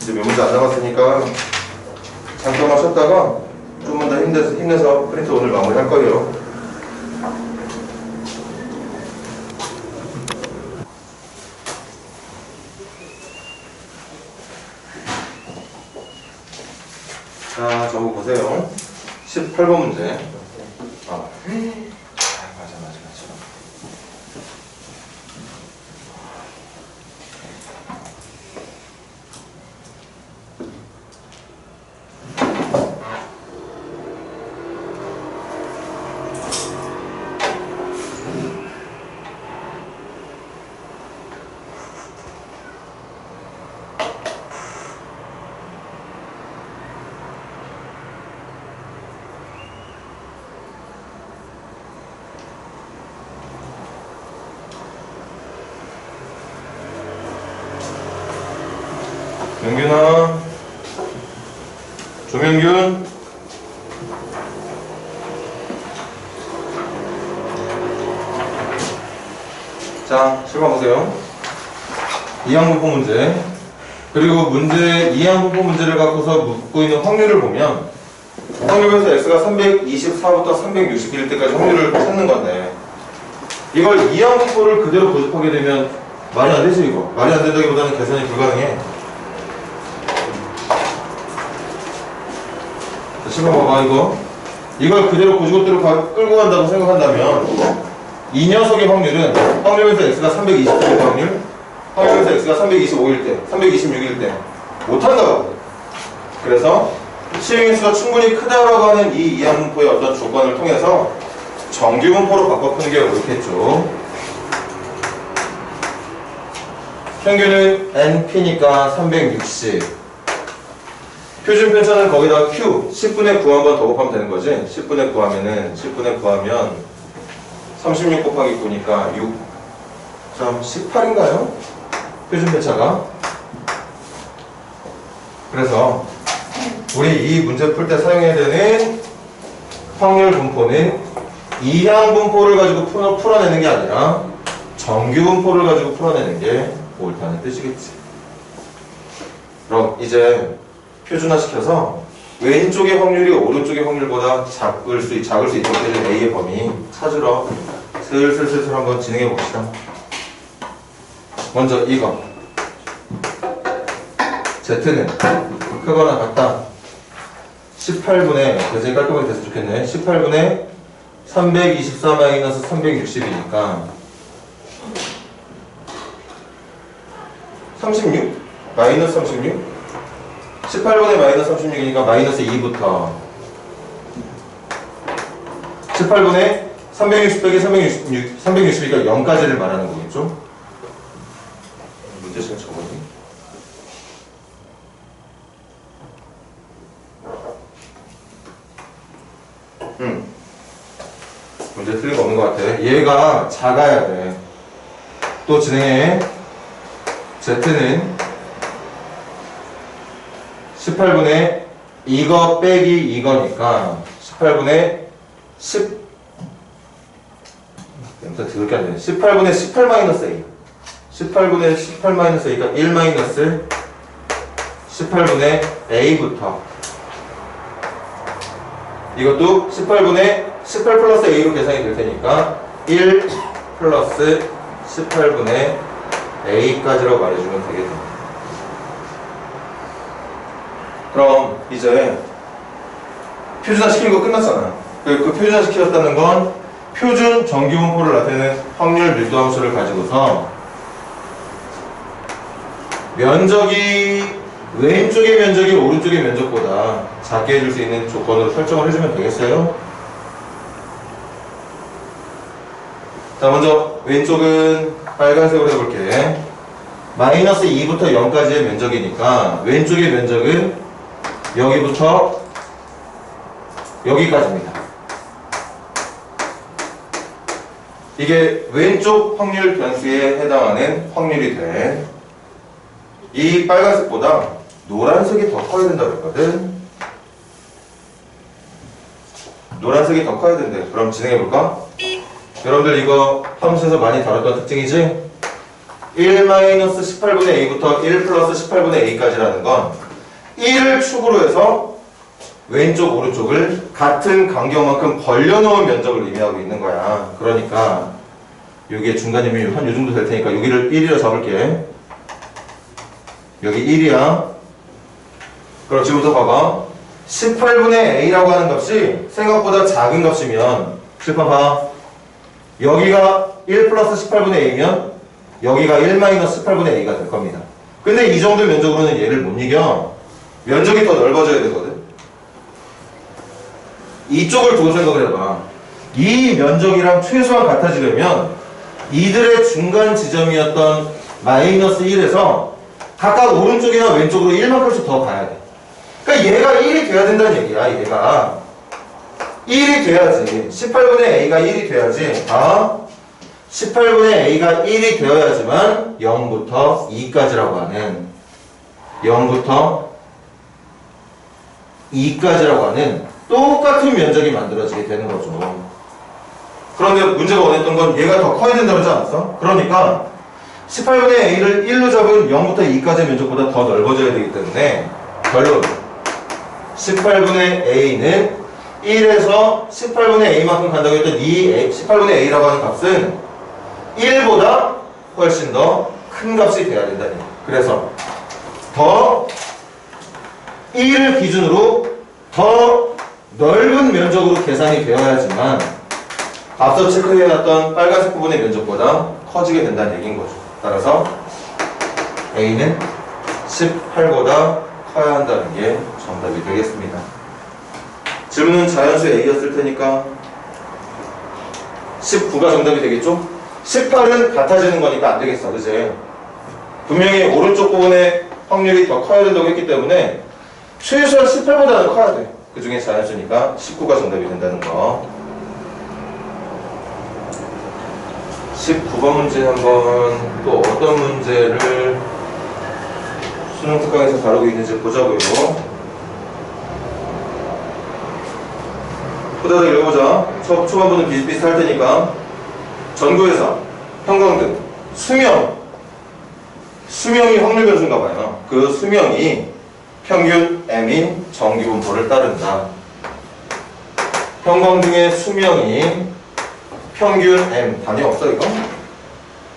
이제 몇 문제 안 남았으니까 잠깐만 쉬었다가 좀만 더 힘내서 프린트 오늘 마무리 할 거예요. 자, 적어 보세요. 18번 문제. 맞아. 명균아, 조명균. 자, 자, 7번 보세요. 이항분포 문제. 그리고 문제, 이항분포 문제를 갖고서 묻고 있는 확률을 보면 확률에서 x가 324부터 361일 때까지 확률을 찾는 건데 이걸 이항분포를 그대로 고집하게 되면 말이 안 되지 이거. 말이 안 된다기보다는 계산이 불가능해. 자, 7번 봐봐 이거. 이걸 그대로 고지고대로 끌고 간다고 생각한다면 이 녀석의 확률은 확률에서 x가 320일 때 확률, 확률에서 x가 325일 때, 326일 때 못한다고. 그래서 시행의 수가 충분히 크다라고 하는 이 이항분포의 어떤 조건을 통해서 정규분포로 바꿔 푸는 게 옳겠죠. 평균은 NP니까 360. 표준 편차는 거기다가 Q 10분의 9 한 번 더 곱하면 되는 거지. 10분의 9 하면은 10분의 9 하면 36 곱하기 9니까 6.18인가요? 표준 편차가. 그래서 우리 이 문제 풀 때 사용해야 되는 확률 분포는 이항 분포를 가지고 풀어내는 게 아니라 정규 분포를 가지고 풀어내는 게 옳다는 뜻이겠지. 그럼 이제 표준화시켜서 왼쪽의 확률이 오른쪽의 확률보다 작을 수 있도록 되는 A의 범위 찾으러 슬슬 한번 진행해 봅시다. 먼저 이거 Z는 크거나 같다. 18분의 대신에 깔끔하게 돼서 좋겠네. 18분의 324 마이너스 360이니까 36? 마이너스 36? 18분의 마이너스 36이니까 마이너스 2부터 18분의 360 빼기 360이니까 0까지를 말하는 거겠죠? 문제 시간 적었니? 문제 틀린 거 없는 것 같아. 얘가 작아야 돼. 또 진행해. Z는 18분의 이거 빼기 이거니까 18분의 10 드럽게 안 되네. 18분의 18 마이너스 A 18분의 18 마이너스 A가 1 마이너스 18분의 A부터 이것도 18분의 18 플러스 A로 계산이 될 테니까 1 플러스 18분의 A까지라고 말해주면 되겠다. 그럼 이제 표준화 시키는 거 끝났잖아. 그 표준화 시켰다는 건 표준 정규분포를 나타내는 확률 밀도함수를 가지고서 면적이 왼쪽의 면적이 오른쪽의 면적보다 작게 해줄 수 있는 조건으로 설정을 해주면 되겠어요? 자, 먼저 왼쪽은 빨간색으로 해볼게. 마이너스 2부터 0까지의 면적이니까 왼쪽의 면적은 여기부터 여기까지입니다. 이게 왼쪽 확률 변수에 해당하는 확률이 돼. 이 빨간색보다 노란색이 더 커야 된다고 했거든. 노란색이 더 커야 된대. 그럼 진행해볼까? 여러분들 이거 함수에서 많이 다뤘던 특징이지? 1-18분의 A부터 1 플러스 18분의 A까지라는 건 1을 축으로 해서 왼쪽 오른쪽을 같은 간격만큼 벌려놓은 면적을 의미하고 있는 거야. 그러니까 여기에 중간이면 한 요 정도 될 테니까 여기를 1이라 잡을게. 여기 1이야. 그럼 지금부터 봐봐. 18분의 A라고 하는 값이 생각보다 작은 값이면 칠판 봐. 여기가 1 플러스 18분의 A면 여기가 1 마이너스 18분의 A가 될 겁니다. 근데 이 정도 면적으로는 얘를 못 이겨. 면적이 더 넓어져야 되거든. 이쪽을 두고 생각을 해봐. 이 면적이랑 최소한 같아지려면 이들의 중간 지점이었던 마이너스 1에서 각각 오른쪽이나 왼쪽으로 1만큼씩 더 가야 돼. 그러니까 얘가 1이 돼야 된다는 얘기야. 얘가 1이 돼야지. 18분의 A가 1이 돼야지. 18분의 A가 1이 되어야지만 0부터 2까지라고 하는 0부터 2까지라고 하는 똑같은 면적이 만들어지게 되는 거죠. 그런데 문제가 원했던 건 얘가 더 커야 된다고 그러지 않았어? 그러니까 18분의 a를 1로 잡은 0부터 2까지의 면적보다 더 넓어져야 되기 때문에 결론 18분의 a는 1에서 18분의 a만큼 간다고 했던 이 18분의 a라고 하는 값은 1보다 훨씬 더 큰 값이 돼야 된다니. 그래서 더 1을 기준으로 더 넓은 면적으로 계산이 되어야지만 앞서 체크해놨던 빨간색 부분의 면적보다 커지게 된다는 얘기인 거죠. 따라서 a는 18보다 커야 한다는 게 정답이 되겠습니다. 질문은 자연수 a였을 테니까 19가 정답이 되겠죠? 18은 같아지는 거니까 안 되겠어, 그치? 분명히 오른쪽 부분의 확률이 더 커야 된다고 했기 때문에 최소한 18보다는 커야 돼. 그 중에 자연수니까 19가 정답이 된다는 거. 19번 문제 한번 또 어떤 문제를 수능 특강에서 다루고 있는지 보자고요. 후다닥 읽어보자. 초반부는 비슷비슷할 테니까. 전구회사, 형광등, 수명이 확률 변수인가 봐요. 그 수명이 평균 m인 정기분포를 따른다. 형광등의 수명이 평균 m, 단위 없어 이거?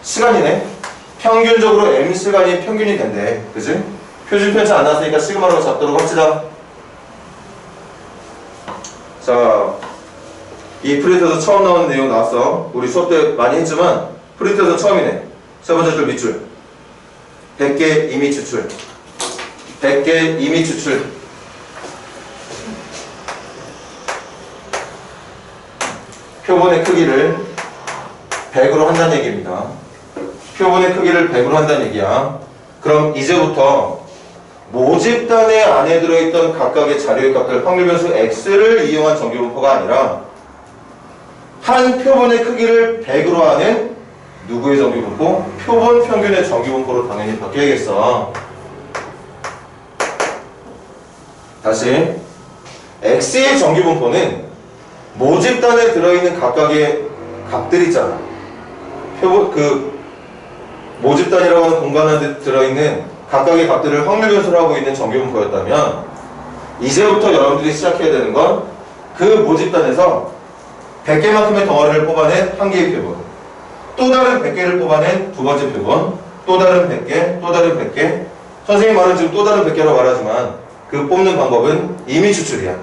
시간이네. 평균적으로 m 시간이 평균이 된대. 그지? 표준 편차 안 나왔으니까 시그마로 잡도록 합시다. 자, 이 프린트에서 처음 나오는 내용 나왔어. 우리 수업 때 많이 했지만 프린트에서 처음이네. 세 번째 줄 밑줄 100개 이미 추출 100개 이미 추출. 표본의 크기를 100으로 한다는 얘기입니다. 표본의 크기를 100으로 한다는 얘기야. 그럼 이제부터 모집단의 안에 들어있던 각각의 자료의 값들 확률 변수 x를 이용한 정기분포가 아니라 한 표본의 크기를 100으로 하는 누구의 정기분포? 표본 평균의 정기분포로 당연히 바뀌어야겠어. 다시 x의 정기분포는 모집단에 들어있는 각각의 값들 있잖아. 모집단이라고 하는 공간 안에 들어있는 각각의 값들을 확률 변수로 하고 있는 정기분포였다면 이제부터 여러분들이 시작해야 되는 건 그 모집단에서 100개만큼의 덩어리를 뽑아낸 한 개의 표본, 또 다른 100개를 뽑아낸 두 번째 표본, 또 다른 100개, 또 다른 100개. 선생님 말은 지금 또 다른 100개라고 말하지만 그 뽑는 방법은 임의 추출이야.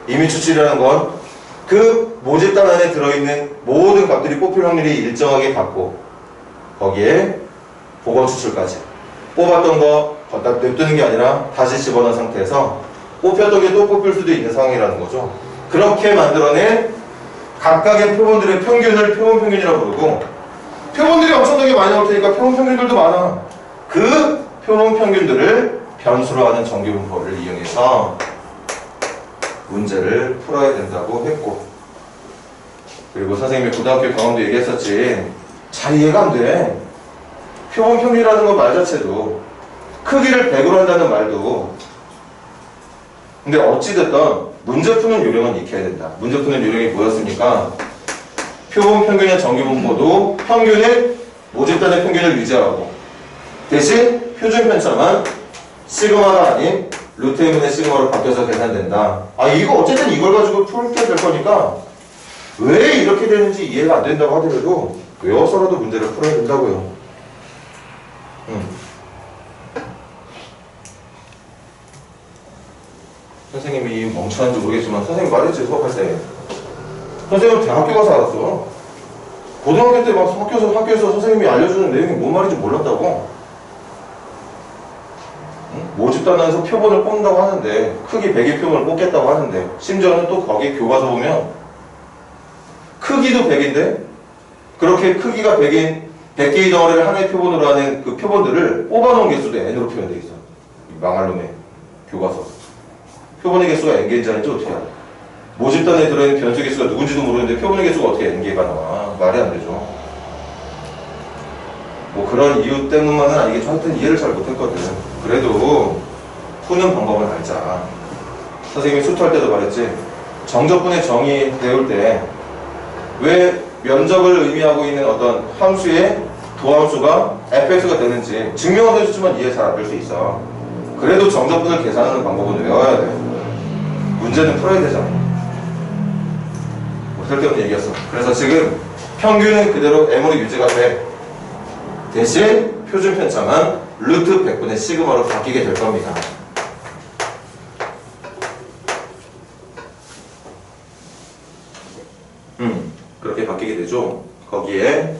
임의 추출이라는 건 그 모집단 안에 들어있는 모든 값들이 뽑힐 확률이 일정하게 같고 거기에 복원 추출까지 뽑았던 거 걷다 냅두는 게 아니라 다시 집어넣은 상태에서 뽑혔던 게 또 뽑힐 수도 있는 상황이라는 거죠. 그렇게 만들어낸 각각의 표본들의 평균을 표본 평균이라고 부르고, 표본들이 엄청나게 많이 나올 테니까 표본 평균들도 많아. 그 표본 평균들을 변수로 하는 정기분포를 이용해서 문제를 풀어야 된다고 했고, 그리고 선생님이 고등학교 경험도 얘기했었지. 잘 이해가 안 돼. 표본 평균이라는 것 말 자체도, 크기를 100으로 한다는 말도. 근데 어찌됐든 문제 푸는 요령은 익혀야 된다. 문제 푸는 요령이 뭐였습니까? 표본 평균의 정기분포도 평균의 모집단의 평균을 유지하고 대신 표준 편차만 시그마가 아닌 루트 m분의 시그마로 바뀌어서 계산된다. 아, 이거 어쨌든 이걸 가지고 풀게 될 거니까 왜 이렇게 되는지 이해가 안 된다고 하더라도 외워서라도 문제를 풀어야 된다고요. 선생님이 멍청한지 모르겠지만 선생님 말했지, 수업할 때. 선생님은 대학교 가서 알았어. 고등학교 때 막 학교에서 선생님이 알려주는 내용이 뭔 말인지 몰랐다고. 모집단 안에서 표본을 뽑는다고 하는데, 크기 100의 표본을 뽑겠다고 하는데, 심지어는 또 거기 교과서 보면 크기도 100인데 그렇게 크기가 100인 100개의 덩어리를 하나의 표본으로 하는 그 표본들을 뽑아놓은 개수도 n으로 표현되어 있어. 이 망할 놈의 교과서. 표본의 개수가 n개인지 아닌지 어떻게 알아? 모집단에 들어있는 변수 개수가 누군지도 모르는데 표본의 개수가 어떻게 n개가 나와? 말이 안 되죠. 뭐 그런 이유 때문만은 아니겠죠. 하여튼 이해를 잘 못했거든. 그래도 푸는 방법을 알자. 선생님이 수투할 때도 말했지. 정적분의 정의 배울 때 왜 면적을 의미하고 있는 어떤 함수의 도함수가 fx가 되는지 증명은 해줬지만 이해 잘 안 될 수 있어. 그래도 정적분을 계산하는 방법은 외워야 돼. 문제는 풀어야 되잖아. 뭐 쓸데없는 얘기였어. 그래서 지금 평균은 그대로 m으로 유지가 돼. 대신 표준 편차만 루트 100분의 시그마로 바뀌게 될 겁니다. 그렇게 바뀌게 되죠. 거기에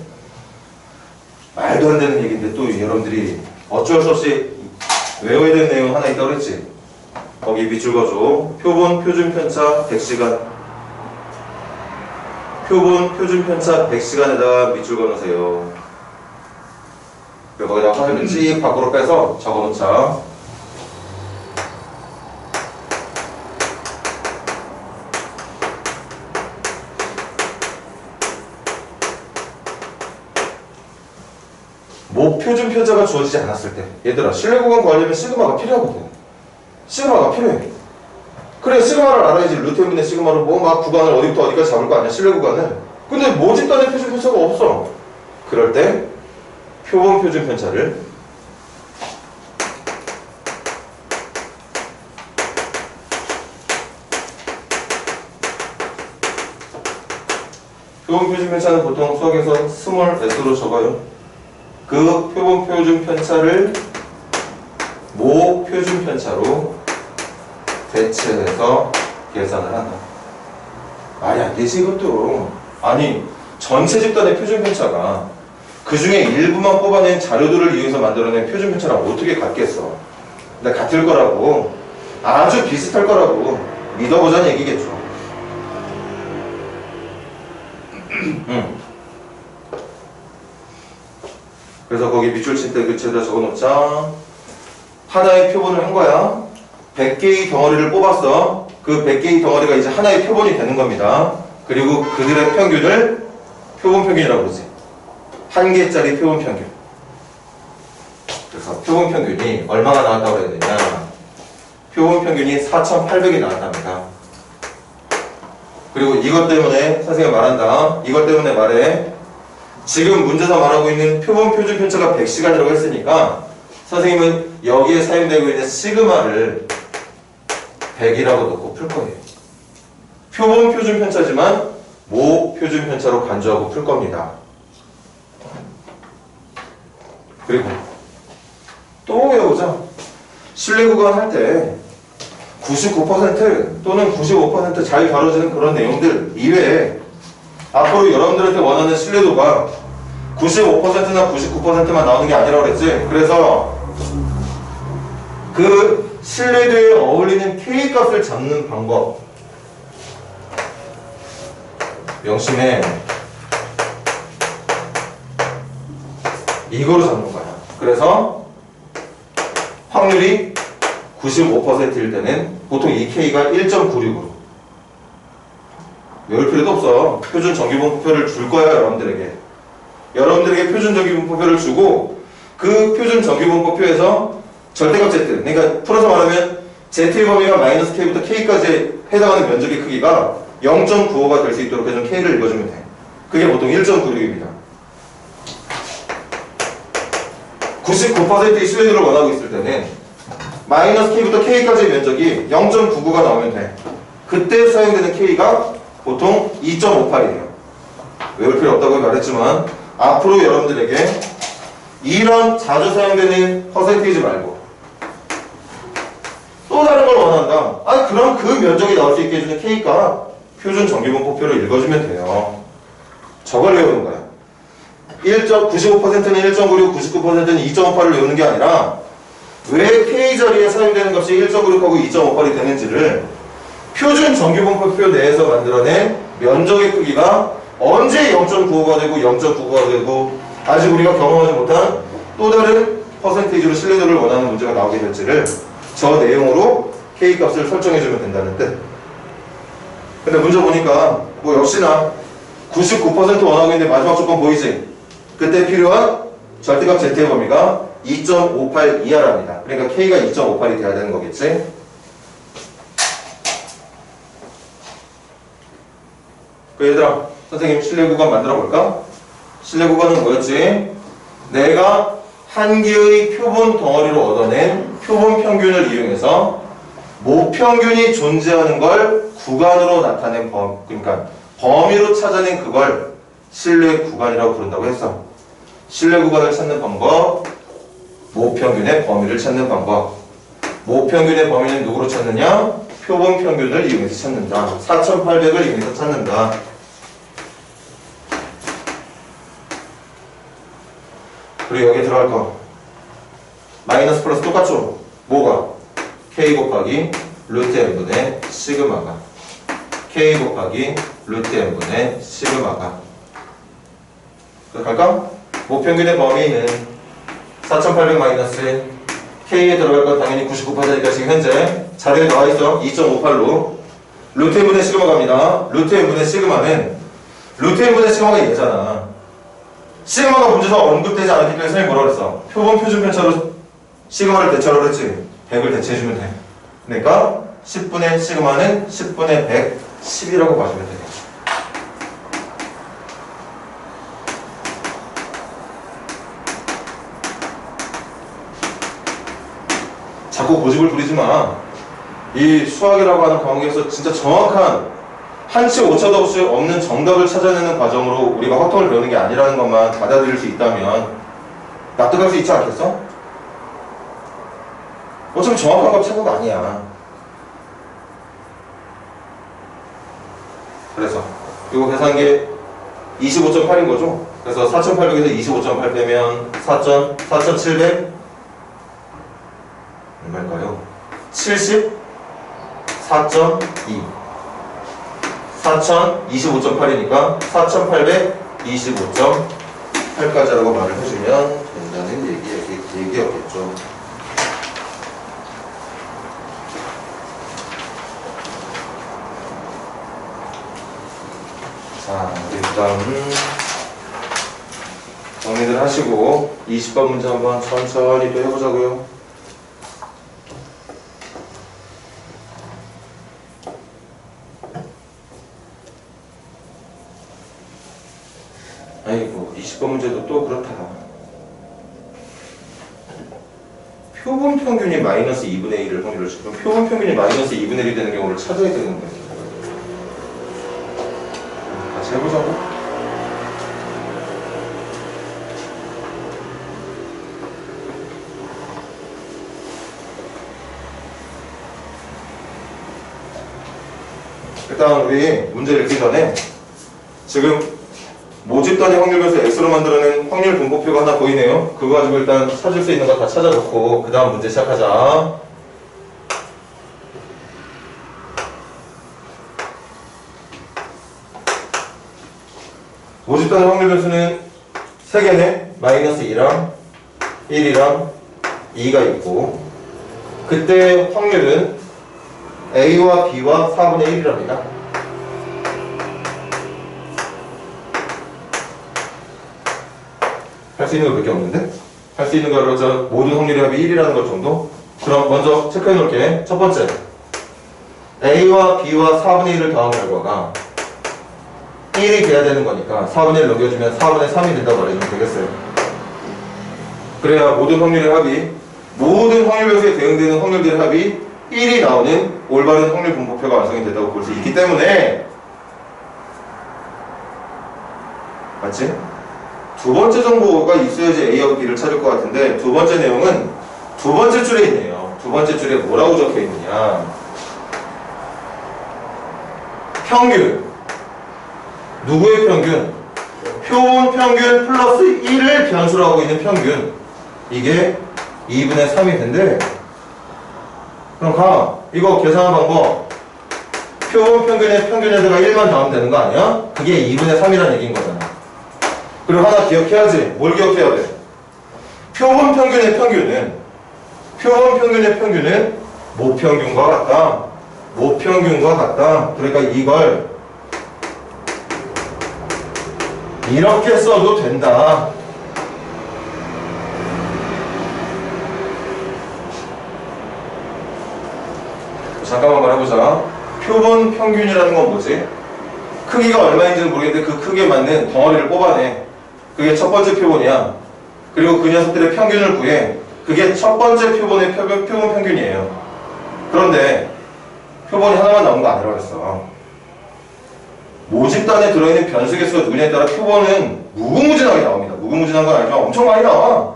말도 안 되는 얘기인데 또 여러분들이 어쩔 수 없이 외워야 되는 내용 하나 있다고 그랬지. 거기 밑줄 그어줘. 표본 표준 편차 100시간. 표본 표준 편차 100시간에다가 밑줄 그어놓으세요. 그리고 거기다가 화살을 찍 밖으로 빼서 적어놓자. 표준 편차가 주어지지 않았을 때, 얘들아 실내 구간 구하려면 시그마가 필요하거든. 시그마가 필요해. 그래, 시그마를 알아야지. 루트 m분의 시그마로 뭐 막 구간을 어디부터 어디까지 잡을 거 아니야, 실내 구간을. 근데 모집단의 표준 편차가 없어. 그럴 때 표본 표준 편차를 표본 표준 편차는 보통 수학에서 스몰 s로 적어요. 그 표본 표준 편차를 모 표준 편차로 대체해서 계산을 한다. 말이 안 되지 이것도. 아니 전체 집단의 표준 편차가 그 중에 일부만 뽑아낸 자료들을 이용해서 만들어낸 표준 편차랑 어떻게 같겠어. 근데 같을 거라고, 아주 비슷할 거라고 믿어보자는 얘기겠죠. 그래서 거기 밑줄 칠 때 그 책에다 적어놓자. 하나의 표본을 한 거야. 100개의 덩어리를 뽑았어. 그 100개의 덩어리가 이제 하나의 표본이 되는 겁니다. 그리고 그들의 평균을 표본 평균이라고 그러지. 한 개짜리 표본 평균. 그래서 표본 평균이 얼마가 나왔다고 해야 되냐. 표본 평균이 4,800이 나왔답니다. 그리고 이것 때문에 선생님이 말한다. 이것 때문에 말해. 지금 문제에서 말하고 있는 표본 표준 편차가 100시간이라고 했으니까 선생님은 여기에 사용되고 있는 시그마를 100이라고 놓고 풀 거예요. 표본 표준 편차지만 모 표준 편차로 간주하고 풀 겁니다. 그리고 또 외우자. 실내 구간 할 때 99% 또는 95% 잘 다뤄지는 그런 내용들 이외에 앞으로 여러분들한테 원하는 신뢰도가 95%나 99%만 나오는 게 아니라고 그랬지. 그래서 그 신뢰도에 어울리는 K값을 잡는 방법 명심해. 이거로 잡는 거야. 그래서 확률이 95%일 때는 보통 이 K가 1.96으로 외울 필요도 없어. 표준 정기분포표를 줄 거야, 여러분들에게. 여러분들에게 표준 정기분포표를 주고 그 표준 정기분포표에서 절대값 Z, 그러니까 풀어서 말하면 Z의 범위가 마이너스 K부터 K까지 해당하는 면적의 크기가 0.95가 될 수 있도록 해준 K를 읽어주면 돼. 그게 보통 1.96입니다. 99%의 신뢰도를 원하고 있을 때는 마이너스 K부터 K까지의 면적이 0.99가 나오면 돼. 그때 사용되는 K가 보통 2.58이에요. 외울 필요 없다고 말했지만 앞으로 여러분들에게 이런 자주 사용되는 퍼센테이지 말고 또 다른 걸 원한다. 아니 그럼 그 면적이 나올 수 있게 해주는 K가 표준 정기분포표를 읽어주면 돼요. 저걸 외우는 거야. 95%는 1.96, 99%는 2.58을 외우는 게 아니라 왜 K 자리에 사용되는 값이 1.96하고 2.58이 되는지를 표준 정기분포표 내에서 만들어낸 면적의 크기가 언제 0.95가 되고 0.99가 되고 아직 우리가 경험하지 못한 또 다른 퍼센테이지로 신뢰도를 원하는 문제가 나오게 될지를 저 내용으로 K값을 설정해주면 된다는 뜻. 근데 문제 보니까 뭐 역시나 99% 원하고 있는데 마지막 조건 보이지? 그때 필요한 절대값 Z의 범위가 2.58 이하랍니다. 그러니까 K가 2.58이 돼야 되는 거겠지? 그 얘들아 선생님 실내 구간 만들어 볼까? 실내 구간은 뭐였지? 내가 한 개의 표본 덩어리로 얻어낸 표본 평균을 이용해서 모평균이 존재하는 걸 구간으로 나타낸 그러니까 범위로 찾아낸 그걸 실내 구간이라고 부른다고 했어. 실내 구간을 찾는 방법, 모평균의 범위를 찾는 방법. 모평균의 범위는 누구로 찾느냐? 표본 평균을 이용해서 찾는다. 4800을 이용해서 찾는다. 그리고 여기에 들어갈 거 마이너스 플러스 똑같죠? 뭐가? K 곱하기 루트 n분의 시그마가 K 곱하기 루트 n분의 시그마가 갈까? 모평균의 범위는 4800 마이너스 K에 들어갈 건 당연히 99%니까 지금 현재 자료에 나와있어. 2.58로 루트 n분의 시그마 갑니다. 루트 n분의 시그마는 루트 n분의 시그마가 얘잖아. 시그마가 문제에서 언급되지 않았기 때문에 선생님이 뭐라 그랬어? 표본 표준 편차로 시그마를 대처하라고 그랬지? 100을 대체해주면 돼. 그러니까 10분의 시그마는 10분의 100, 10이라고 봐주면 돼. 자꾸 고집을 부리지 마. 이 수학이라고 하는 과목에서 진짜 정확한 한치 오차도 없이 없는 정답을 찾아내는 과정으로 우리가 확통을 배우는 게 아니라는 것만 받아들일 수 있다면 납득할 수 있지 않겠어? 어차피 정확한 걸 찾는 거 아니야. 그래서 이거 계산한 게 25.8인 거죠? 그래서 4,800에서 25.8 빼면 4,700 얼마일까요? 70 4.2 4,025.8이니까 4,825.8까지라고 말을 해주면 된다는 얘기였겠죠. 자, 그 다음 정리들 하시고 20번 문제 한번 천천히 또 해보자고요. 아이고 20번 문제도 또 그렇다. 표본 평균이 마이너스 2분의 1을 확률을 주고 표본 평균이 마이너스 2분의 1이 되는 경우를 찾아야 되는 거예요. 같이 해보자고. 일단 우리 문제 읽기 전에 지금 모집 단위 확률별수 X로 만들어낸 확률 분포표가 하나 보이네요. 그거 가지고 일단 찾을 수 있는 거 다 찾아놓고 그 다음 문제 시작하자. 모집 단위 확률별수는 3개네. 마이너스 2랑 1이랑 2가 있고 그때 확률은 A와 B와 4분의 1이랍니다. 할 수 있는 거 몇 개 없는데? 할 수 있는 거로 저 모든 확률의 합이 1이라는 것 정도? 그럼 먼저 체크해 놓을게. 첫 번째 A와 B와 4분의 1을 더한 결과가 1이 돼야 되는 거니까 4분의 1 넘겨주면 4분의 3이 된다고 말해주면 되겠어요. 그래야 모든 확률의 합이 모든 확률별수에 대응되는 확률들의 합이 1이 나오는 올바른 확률 분포표가 완성이 된다고 볼 수 있기 때문에 맞지? 두 번째 정보가 있어야지 A하고 B를 찾을 것 같은데 두 번째 내용은 두 번째 줄에 있네요. 두 번째 줄에 뭐라고 적혀 있느냐? 평균. 누구의 평균? 표본 평균 플러스 1을 변수로 하고 있는 평균. 이게 2분의 3이 된대. 그럼 가. 이거 계산한 방법. 표본 평균의 평균에다가 1만 더하면 되는 거 아니야? 그게 2분의 3이라는 얘기인 거잖아. 그리고 하나 기억해야지. 뭘 기억해야 돼? 표본 평균의 평균은 모평균과 같다. 모평균과 같다. 그러니까 이걸 이렇게 써도 된다. 잠깐만 말해보자. 표본 평균이라는 건 뭐지? 크기가 얼마인지는 모르겠는데 그 크기에 맞는 덩어리를 뽑아내. 그게 첫 번째 표본이야. 그리고 그 녀석들의 평균을 구해. 그게 첫 번째 표본의 표본 평균이에요. 그런데 표본이 하나만 나온 거 아니라고 했어. 모집단에 들어있는 변수 개수가 누구냐에 따라 표본은 무궁무진하게 나옵니다. 무궁무진한 건 아니지만 엄청 많이 나와.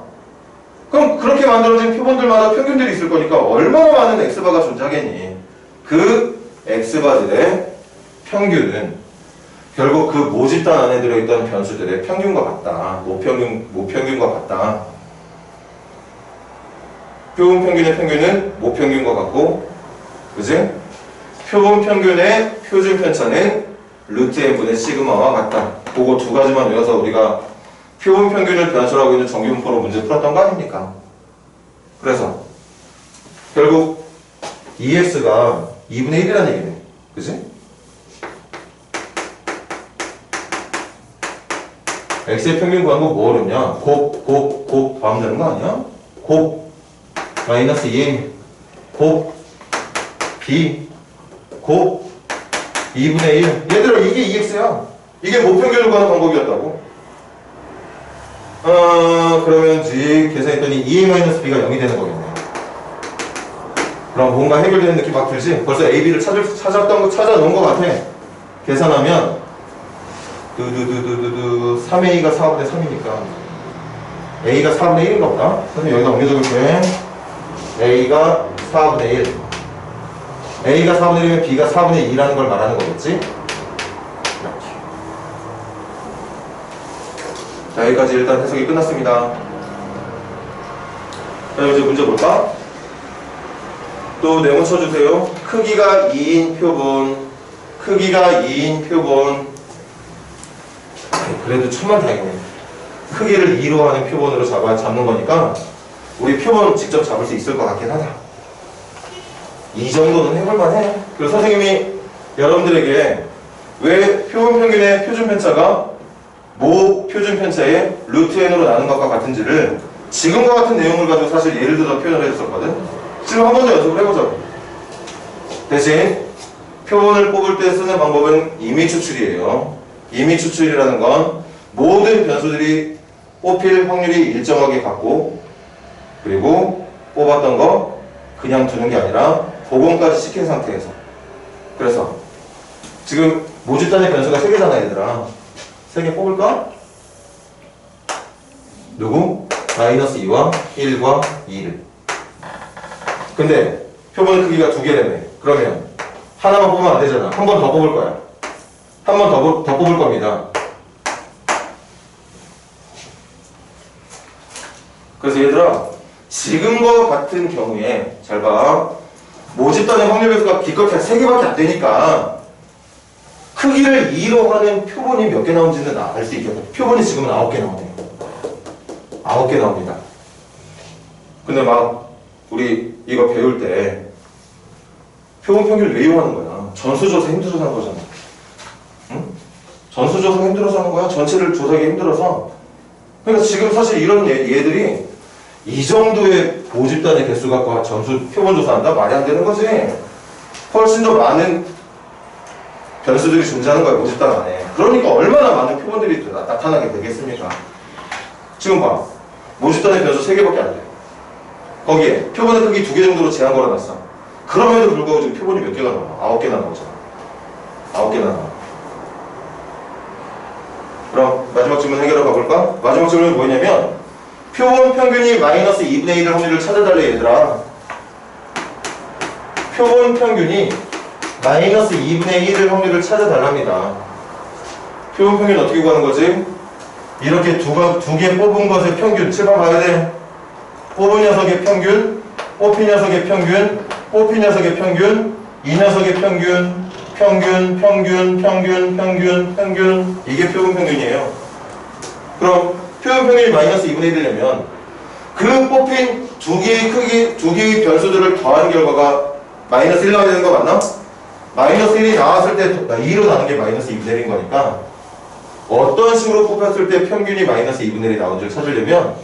그럼 그렇게 만들어진 표본들마다 평균들이 있을 거니까 얼마나 많은 x바가 존재하겠니? 그 x바들의 평균은 결국 그 모집단 안에 들어있던 변수들의 평균과 같다. 모평균과 같다. 표본 평균의 평균은 모평균과 같고, 그지? 표본 평균의 표준 편차는 루트 n분의 시그마와 같다. 그거 두 가지만 외워서 우리가 표본 평균을 변수로 하고 있는 정규분포로 문제 풀었던 거 아닙니까? 그래서 결국 EX가 2분의 1이라는 얘기네. 그지? X의 평균 구하는 거 뭐 어렵냐? 곱 더하면 되는 거 아니야? 곱 마이너스 2 곱 B 곱 2분의 1. 얘들아 이게 EX야. 이게 모평균을 구하는 방법이었다고. 그러면 계산했더니 2a-b가 0이 되는 거겠네. 그럼 뭔가 해결되는 느낌 막 들지? 벌써 a, b를 찾아놓은 것 같아. 계산하면 3a가 4분의 3이니까 a가 4분의 1인가 보다. 선생님 여기다 옮겨줄게. a가 4분의 1. a가 4분의 1이면 b가 4분의 2라는 걸 말하는 거겠지? 자, 여기까지 일단 해석이 끝났습니다. 자, 이제 문제 볼까? 또 네모 쳐주세요. 크기가 2인 표본. 크기가 2인 표본. 그래도 천만다행이네. 크기를 2로 하는 표본으로 잡는 거니까 우리 표본 직접 잡을 수 있을 것 같긴 하다. 이 정도는 해볼만 해. 그리고 선생님이 여러분들에게 왜 표본 평균의 표준 편차가 모 표준 편차의 루트 n으로 나눈 것과 같은지를 지금과 같은 내용을 가지고 사실 예를 들어 표현을 해줬었거든. 지금 한 번 더 연습을 해보자고. 대신 표본을 뽑을 때 쓰는 방법은 임의 추출이에요. 임의 추출이라는 건 모든 변수들이 뽑힐 확률이 일정하게 같고, 그리고 뽑았던 거 그냥 두는 게 아니라 복원까지 시킨 상태에서. 그래서 지금 모집단의 변수가 3개잖아 얘들아. 3개 뽑을까? 누구? 마이너스 2와 1과 2를. 근데 표본 크기가 2개라며. 그러면 하나만 뽑으면 안 되잖아. 한 번 더 뽑을 거야. 한 번 더 뽑을 겁니다. 그래서 얘들아, 지금과 같은 경우에 잘 봐. 모집단의 확률 배수가 기껏 3개밖에 안 되니까 크기를 2로 하는 표본이 몇 개 나오는지는 알 수 있겠다. 표본이 지금은 9개 나오네요. 9개 나옵니다. 근데 막 우리 이거 배울 때 표본 평균을 왜 이용하는 거야? 전수조사 힘들어서 하는 거잖아. 응? 전수조사 힘들어서 하는 거야. 전체를 조사하기 힘들어서. 그러니까 지금 사실 이런 얘들이 이 정도의 모집단의 개수 갖고 표본 조사한다? 말이 안 되는 거지. 훨씬 더 많은 변수들이 존재하는 거야, 모집단 안에. 그러니까 얼마나 많은 표본들이 나타나게 되겠습니까? 지금 봐. 모집단의 변수 3개밖에 안 돼. 거기에 표본의 크기 2개 정도로 제한 걸어놨어. 그럼에도 불구하고 지금 표본이 몇 개가 나와? 9개나 나오잖아. 9개나 나와. 그럼 마지막 질문 해결해 가볼까? 마지막 질문은 뭐냐면 표본 평균이 마이너스 2분의 1의 확률을 찾아달래 얘들아. 표본 평균이 마이너스 2분의 1의 확률을 찾아달랍니다. 표본 평균 어떻게 구하는 거지? 이렇게 두 개 뽑은 것의 평균 7번 봐야 돼. 뽑은 녀석의 평균, 뽑힌 녀석의 평균, 뽑힌 녀석의 평균, 이 녀석의 평균, 평균 이게 표본 평균이에요. 그럼 표본 평균이 마이너스 2분의 1이려면 그 뽑힌 두 개의 변수들을 더한 결과가 마이너스 1 나와야 되는 거 맞나? 마이너스 1이 나왔을 때 2로 나눈 게 마이너스 2분의 1인 거니까 어떤 식으로 뽑혔을 때 평균이 마이너스 2분의 1이 나온지를 찾으려면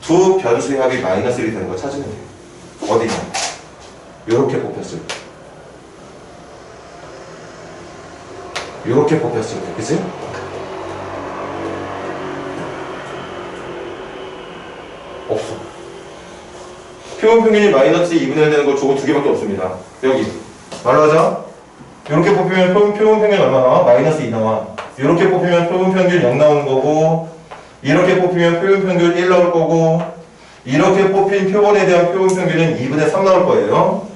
두 변수의 합이 마이너스 1이 되는 걸 찾으면 돼요. 어디냐? 이렇게 뽑혔을 때. 이렇게 뽑혔을 때, 그치? 없어. 표본 평균이 마이너스 2분의 1 되는 거 저거 두 개밖에 없습니다. 여기 말로 하자. 이렇게 뽑히면 표본 평균 얼마 나와? 마이너스 2 나와. 이렇게 뽑히면 표본 평균 0 나오는 거고, 이렇게 뽑히면 표본 평균 1 나올 거고, 이렇게 뽑힌 표본에 대한 표본 평균은 2분의 3 나올 거예요.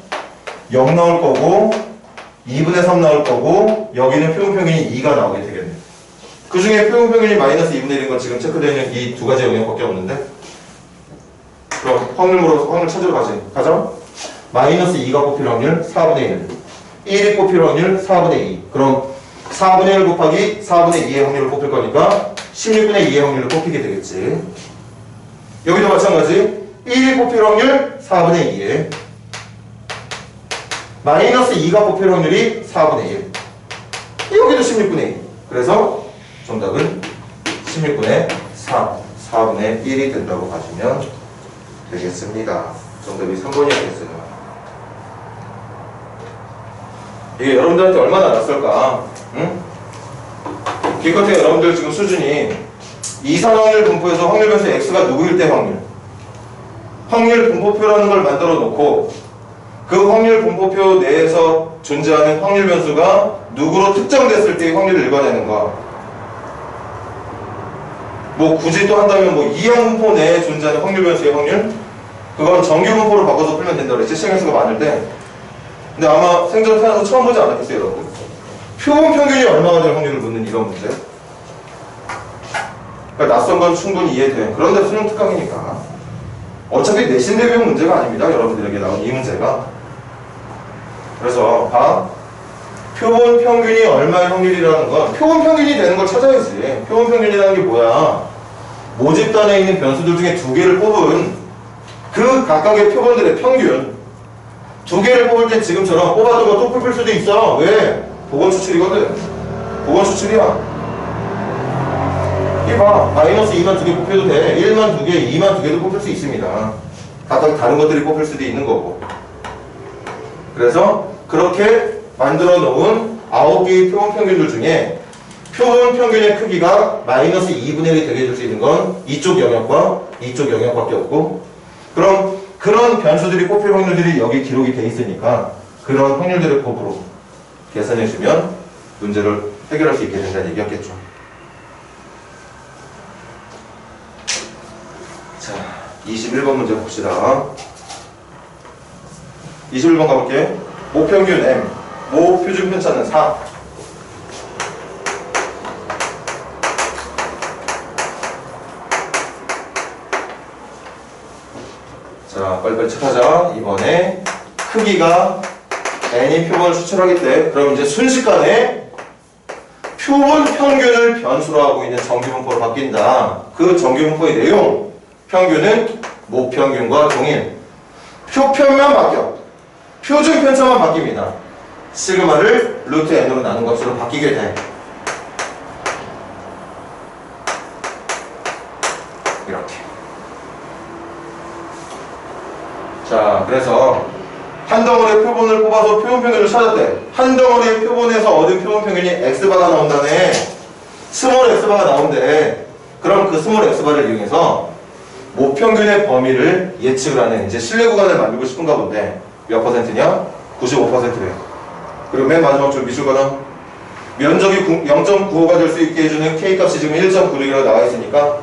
0 나올 거고, 2분의 3 나올 거고, 여기는 표본 평균이 2가 나오게 되겠네. 그 중에 표본 평균이 마이너스 2분의 1인 건 지금 체크되어 있는 이 두 가지 영역밖에 없는데, 그럼 확률 물어서 확률 찾으러 가자. 마이너스 2가 뽑힐 확률 4분의 1, 1이 뽑힐 확률 4분의 2. 그럼 4분의 1 곱하기 4분의 2의 확률을 뽑힐 거니까 16분의 2의 확률을 뽑히게 되겠지. 여기도 마찬가지. 1이 뽑힐 확률 4분의 2에 마이너스 2가 뽑힐 확률이 4분의 1. 여기도 16분의 2. 그래서 정답은 16분의 4, 4분의 1이 된다고 봐주면 되겠습니다. 정답이 3번이었겠어요. 이게 여러분들한테 얼마나 낯설까? 응? 기껏해 여러분들 지금 수준이 이산확률 분포에서 확률 변수 x가 누구일 때 확률 분포표라는 걸 만들어 놓고 그 확률 분포표 내에서 존재하는 확률 변수가 누구로 특정됐을 때의 확률을 읽어내는 거. 뭐 굳이 또 한다면 뭐 이항 분포 내에 존재하는 확률 변수의 확률? 그건 정규 분포로 바꿔서 풀면 된다고 그랬지, 시행수가 많을 때. 근데 아마 생전 태어나서 처음 보지 않았겠어요, 여러분? 표본 평균이 얼마나 될 확률을 묻는 이런 문제. 그러니까 낯선 건 충분히 이해돼. 그런데 수능 특강이니까. 어차피 내신 대비용 문제가 아닙니다, 여러분들에게 나온 이 문제가. 그래서 봐. 표본 평균이 얼마의 확률이라는 건 표본 평균이 되는 걸 찾아야지. 표본 평균이라는 게 뭐야? 모집단에 있는 변수들 중에 두 개를 뽑은 그 각각의 표본들의 평균. 두 개를 뽑을 때 지금처럼 뽑아두고 또 뽑힐 수도 있어. 왜? 보건 추출이거든. 보건 추출이야. 이봐, 마이너스 2만 두 개 뽑혀도 돼. 1만 두 개, 2만 두 개도 뽑힐 수 있습니다. 각각 다른 것들이 뽑힐 수도 있는 거고. 그래서 그렇게 만들어 놓은 9개의 표본 평균들 중에 표본 평균의 크기가 마이너스 2분의 1이 되게 해줄 수 있는 건 이쪽 영역과 이쪽 영역밖에 없고, 그럼 그런 변수들이 뽑힐 확률들이 여기 기록이 돼 있으니까 그런 확률들의 곱으로 계산해주면 문제를 해결할 수 있게 된다는 얘기였겠죠. 자, 21번 문제 봅시다. 21번 가볼게. 모평균 M, 모표준 편차는 4. 자, 빨리빨리 체크하자. 이번에 크기가 n이 표본을 추출하기 때, 그럼 이제 순식간에 표본 평균을 변수로 하고 있는 정규분포로 바뀐다. 그 정규분포의 내용, 평균은 모평균과 동일. 표편만 바뀌어. 표준 편차만 바뀝니다. 시그마를 루트 n으로 나눈 값으로 바뀌게 돼. 이렇게. 자, 그래서 한 덩어리의 표본을 뽑아서 표본 평균을 찾았대. 한 덩어리의 표본에서 얻은 표본 평균이 x바가 나온다네. 스몰 x바가 나온대. 그럼 그 스몰 x바를 이용해서 모평균의 범위를 예측을 하는 이제 신뢰 구간을 만들고 싶은가 본데, 몇 퍼센트냐? 95%래. 그리고 맨 마지막 줄 미술관은 면적이 0.95가 될 수 있게 해주는 k 값이 지금 1.96이라고 나와 있으니까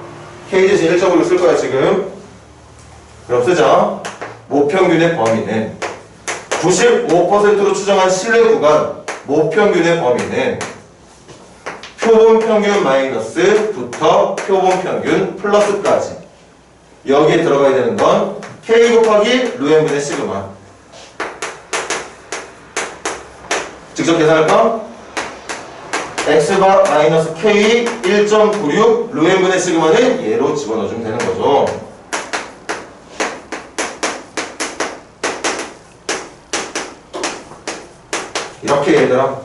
k 대신 1.96 쓸 거야 지금. 그럼 쓰자. 모평균의 범위는 95%로 추정한 신뢰 구간, 모평균의 범위는 표본 평균 마이너스부터 표본 평균 플러스까지. 여기에 들어가야 되는 건 k 곱하기 루엔분의 시그마. 직접 계산할까? x바 마이너스 k 1.96 루엔분의 시그마는 얘로 집어넣어주면 되는 거죠. 이렇게 얘들아,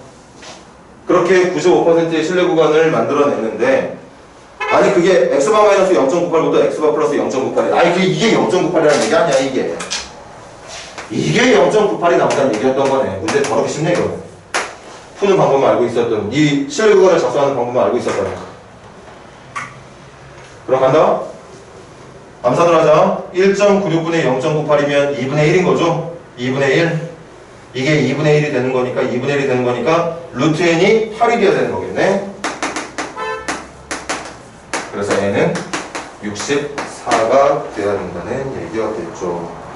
그렇게 95%의 신뢰 구간을 만들어내는데, 아니 그게 x바 마이너스 0.98보다 x바 플러스 0.98이, 아니 이게 0.98이라는 얘기 아니야. 이게 0.98이 나온다는 얘기였던 거네. 문제 더럽게 쉽네 이거. 푸는 방법만 알고 있었던, 이 실내 구간을 작성하는 방법만 알고 있었던. 그럼 간다. 암산을 하자. 1.96분의 0.98이면 2분의 1인 거죠? 2분의 1. 이게 2분의 1이 되는 거니까, 2분의 1이 되는 거니까, 루트 n이 8이 되어야 되는 거겠네. 그래서 n은 64가 되어야 된다는 얘기가 됐죠.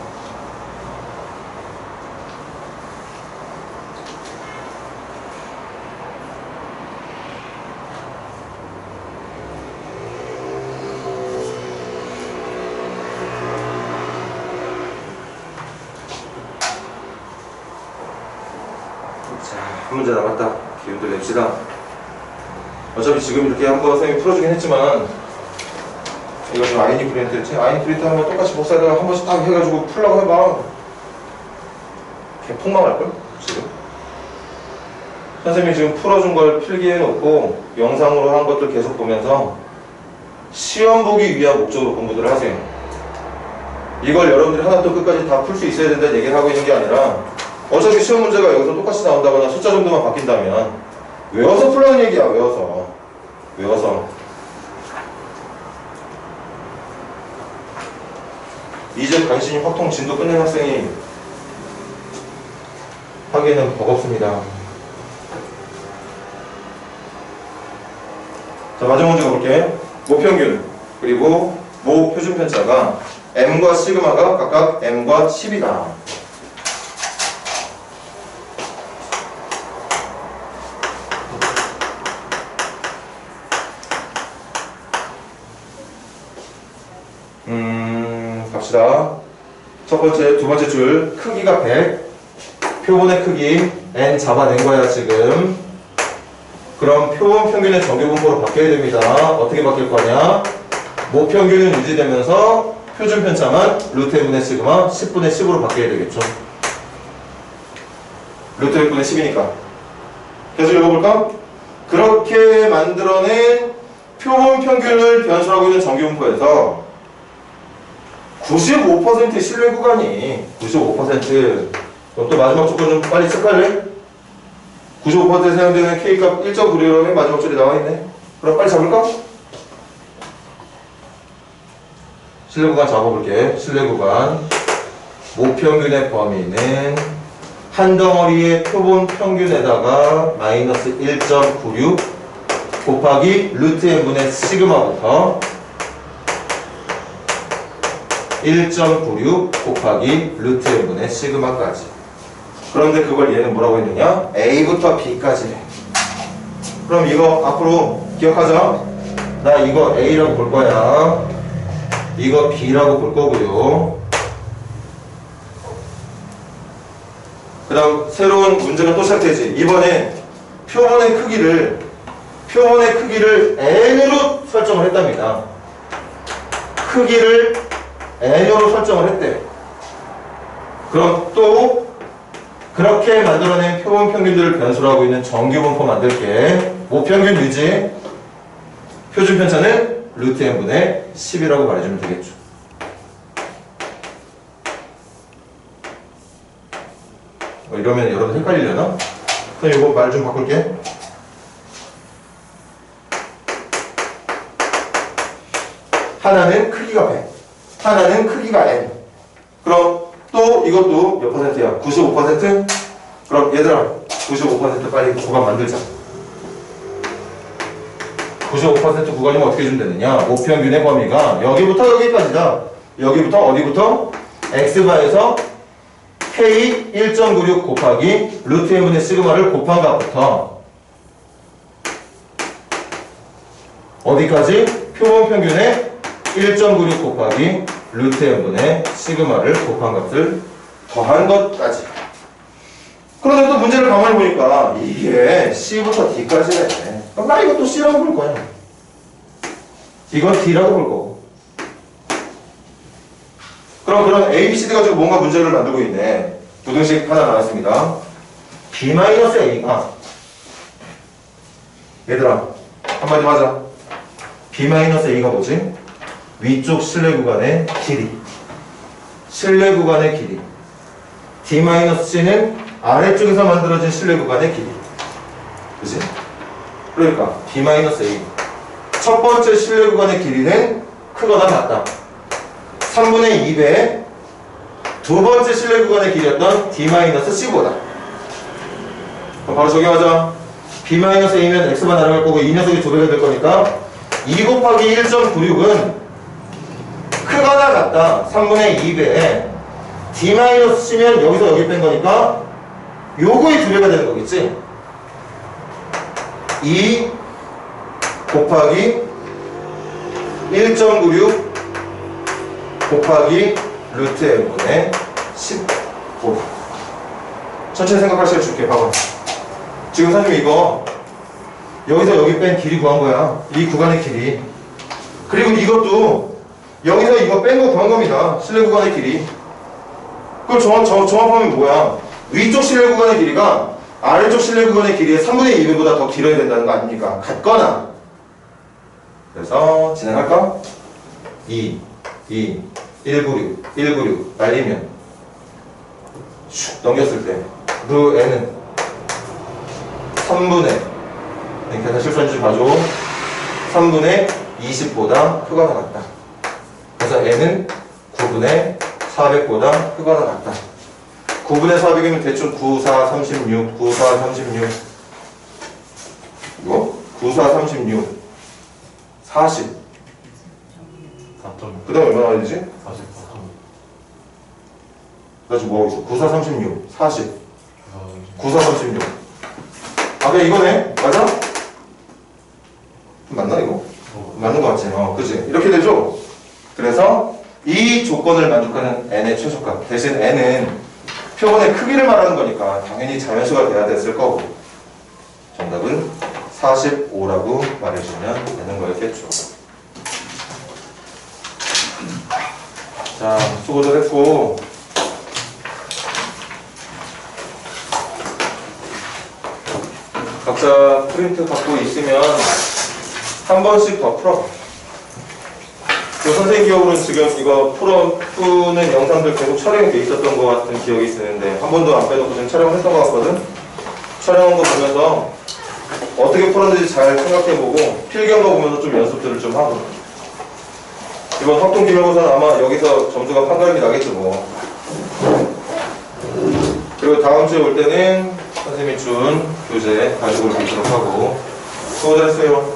자, 한 문제 남았다. 기운도 냅시다. 어차피 지금 이렇게 한번 선생님이 풀어주긴 했지만, 이거 지금 아이니 프린트였지? 아이니 프린트 하면 똑같이 복사에다가 한 번씩 딱 해가지고 풀라고 해봐. 걔 폭망할걸? 지금? 선생님이 지금 풀어준 걸 필기해 놓고 영상으로 한 것들 계속 보면서 시험 보기 위한 목적으로 공부들을 하세요. 이걸 여러분들이 하나부터 끝까지 다 풀 수 있어야 된다는 얘기를 하고 있는 게 아니라, 어차피 시험 문제가 여기서 똑같이 나온다거나 숫자 정도만 바뀐다면 외워서 풀라는 얘기야. 외워서 이제 간신히 확통 진도 끝낸 학생이 하기에는 버겁습니다. 자, 마지막 문제 가볼게. 모평균 그리고 모 표준편차가 m과 시그마가 각각 m과 10이다. 갑시다. 첫 번째, 두 번째 줄 크기가 100, 표본의 크기 n 잡아낸 거야 지금. 그럼 표본 평균의 정규분포로 바뀌어야 됩니다. 어떻게 바뀔 거냐? 모평균은 유지되면서 표준 편차만 루트 n분의 시그마 10분의 10으로 바뀌어야 되겠죠. 루트 n분의 10이니까. 계속 읽어볼까? 그렇게 만들어낸 표본 평균을 변수하고 있는 정규분포에서 95% 신뢰 구간이 95%. 그럼 또 마지막 조건 좀 빨리 체크할래? 95% 사용되는 K값 1.96의 마지막 줄이 나와있네. 그럼 빨리 잡을까? 신뢰 구간 잡아볼게. 신뢰 구간 모평균의 범위는 한 덩어리의 표본 평균에다가 마이너스 1.96 곱하기 루트 n분의 시그마부터 1.96 곱하기 루트 n분의 시그마까지. 그런데 그걸 얘는 뭐라고 했느냐? A부터 B까지. 그럼 이거 앞으로 기억하자. 나 이거 A라고 볼 거야. 이거 B라고 볼 거고요. 그 다음 새로운 문제가 또 시작되지. 이번에 표본의 크기를 N으로 설정을 했답니다. 크기를 N으로 설정을 했대. 그럼 또 그렇게 만들어낸 표본 평균들을 변수로 하고 있는 정규분포 만들게. 모평균 유지, 표준 편차는 루트 n분의 10이라고 말해주면 되겠죠. 이러면 여러분 헷갈리려나? 그럼 이거 말 좀 바꿀게. 하나는 크기가 100, 하나는 크기가 n. 그럼 또 이것도 몇 퍼센트야? 95%? 그럼 얘들아 95% 빨리 구간 만들자. 95% 구간이면 어떻게 주면 되느냐? 모평균의 범위가 여기부터 여기까지다. 여기부터 어디부터? x바에서 k 1.96 곱하기 루트 n분의 시그마를 곱한 값부터 어디까지? 표본 평균의 1.96 곱하기 루트 n분의 시그마를 곱한 값을 더한 것까지. 그런데 또 문제를 가만히 보니까 이게 C부터 D까지네. 그럼 나 이것도 C라고 볼 거야. 이건 D라고 볼 거고. 그럼 그런 A, B, C, D 가지고 뭔가 문제를 만들고 있네. 부등식 하나 나왔습니다. B-A가 얘들아 한마디 하자. B-A가 뭐지? 위쪽 실내 구간의 길이. 실내 구간의 길이. D-C는 아래쪽에서 만들어진 실내 구간의 길이. 그지? 그러니까 b-a 첫 번째 실내 구간의 길이는 크거나 같다. 3분의 2배 두 번째 실내 구간의 길이였던 d-c보다. 그럼 바로 적용하자. b-a면 x만 날아갈 거고 이 녀석이 2배가 될 거니까 2 곱하기 1.96은 크거나 같다. 3분의 2배 d-c면 여기서 여기 뺀 거니까 요거의 2배가 되는 거겠지. 2 곱하기 1.96 곱하기 루트 n분의 15. 천천히 생각할 시간 줄게. 봐봐. 지금 선생님 이거 여기서 여기 뺀 길이 구한 거야. 이 구간의 길이. 그리고 이것도 여기서 이거 뺀 거 구한 겁니다. 실내 구간의 길이. 그걸 종합하면 뭐야? 위쪽 실내 구간의 길이가 아래쪽 실내 구간의 길이의 3분의 2배보다 더 길어야 된다는 거 아닙니까? 같거나. 그래서 진행할까? 196 날리면 슉 넘겼을 때 루 n은 3분의 그러니까 실수한지 좀 봐줘. 3분의 20보다 크거나 같다. 그래서 n은 9분의 400보다 크거나 같다. 9분의 400이면 대충 9, 4, 36 9, 4, 36 이거? 9, 4, 36 40 그 다음에 얼마나 와야 되지? 40. 나 지금 뭐하고 있어? 9, 4, 36 40 9, 4, 36 아 그냥 이거네? 맞아? 맞나 이거? 맞는 거 같지? 그치? 이렇게 되죠? 그래서 이 조건을 만족하는 n의 최소값 대신 n은 표본의 크기를 말하는 거니까 당연히 자연수가 돼야 됐을 거고 정답은 45라고 말해주면 되는 거였겠죠. 자, 수고들 했고 각자 프린트 갖고 있으면 한 번씩 더 풀어. 그 선생님 기억으로는 지금 이거 푸는 영상들 계속 촬영이 돼 있었던 것 같은 기억이 있는데 한 번도 안 빼놓고 지금 촬영을 했던 것 같거든. 촬영한 거 보면서 어떻게 풀었는지 잘 생각해보고 필기한 거 보면서 좀 연습들을 좀 하고 이번 확통 기말고사는 아마 여기서 점수가 판가름이 나겠죠 뭐. 그리고 다음 주에 올 때는 선생님이 준 교재 가지고 올 수 있도록 하고 수고들 했어요.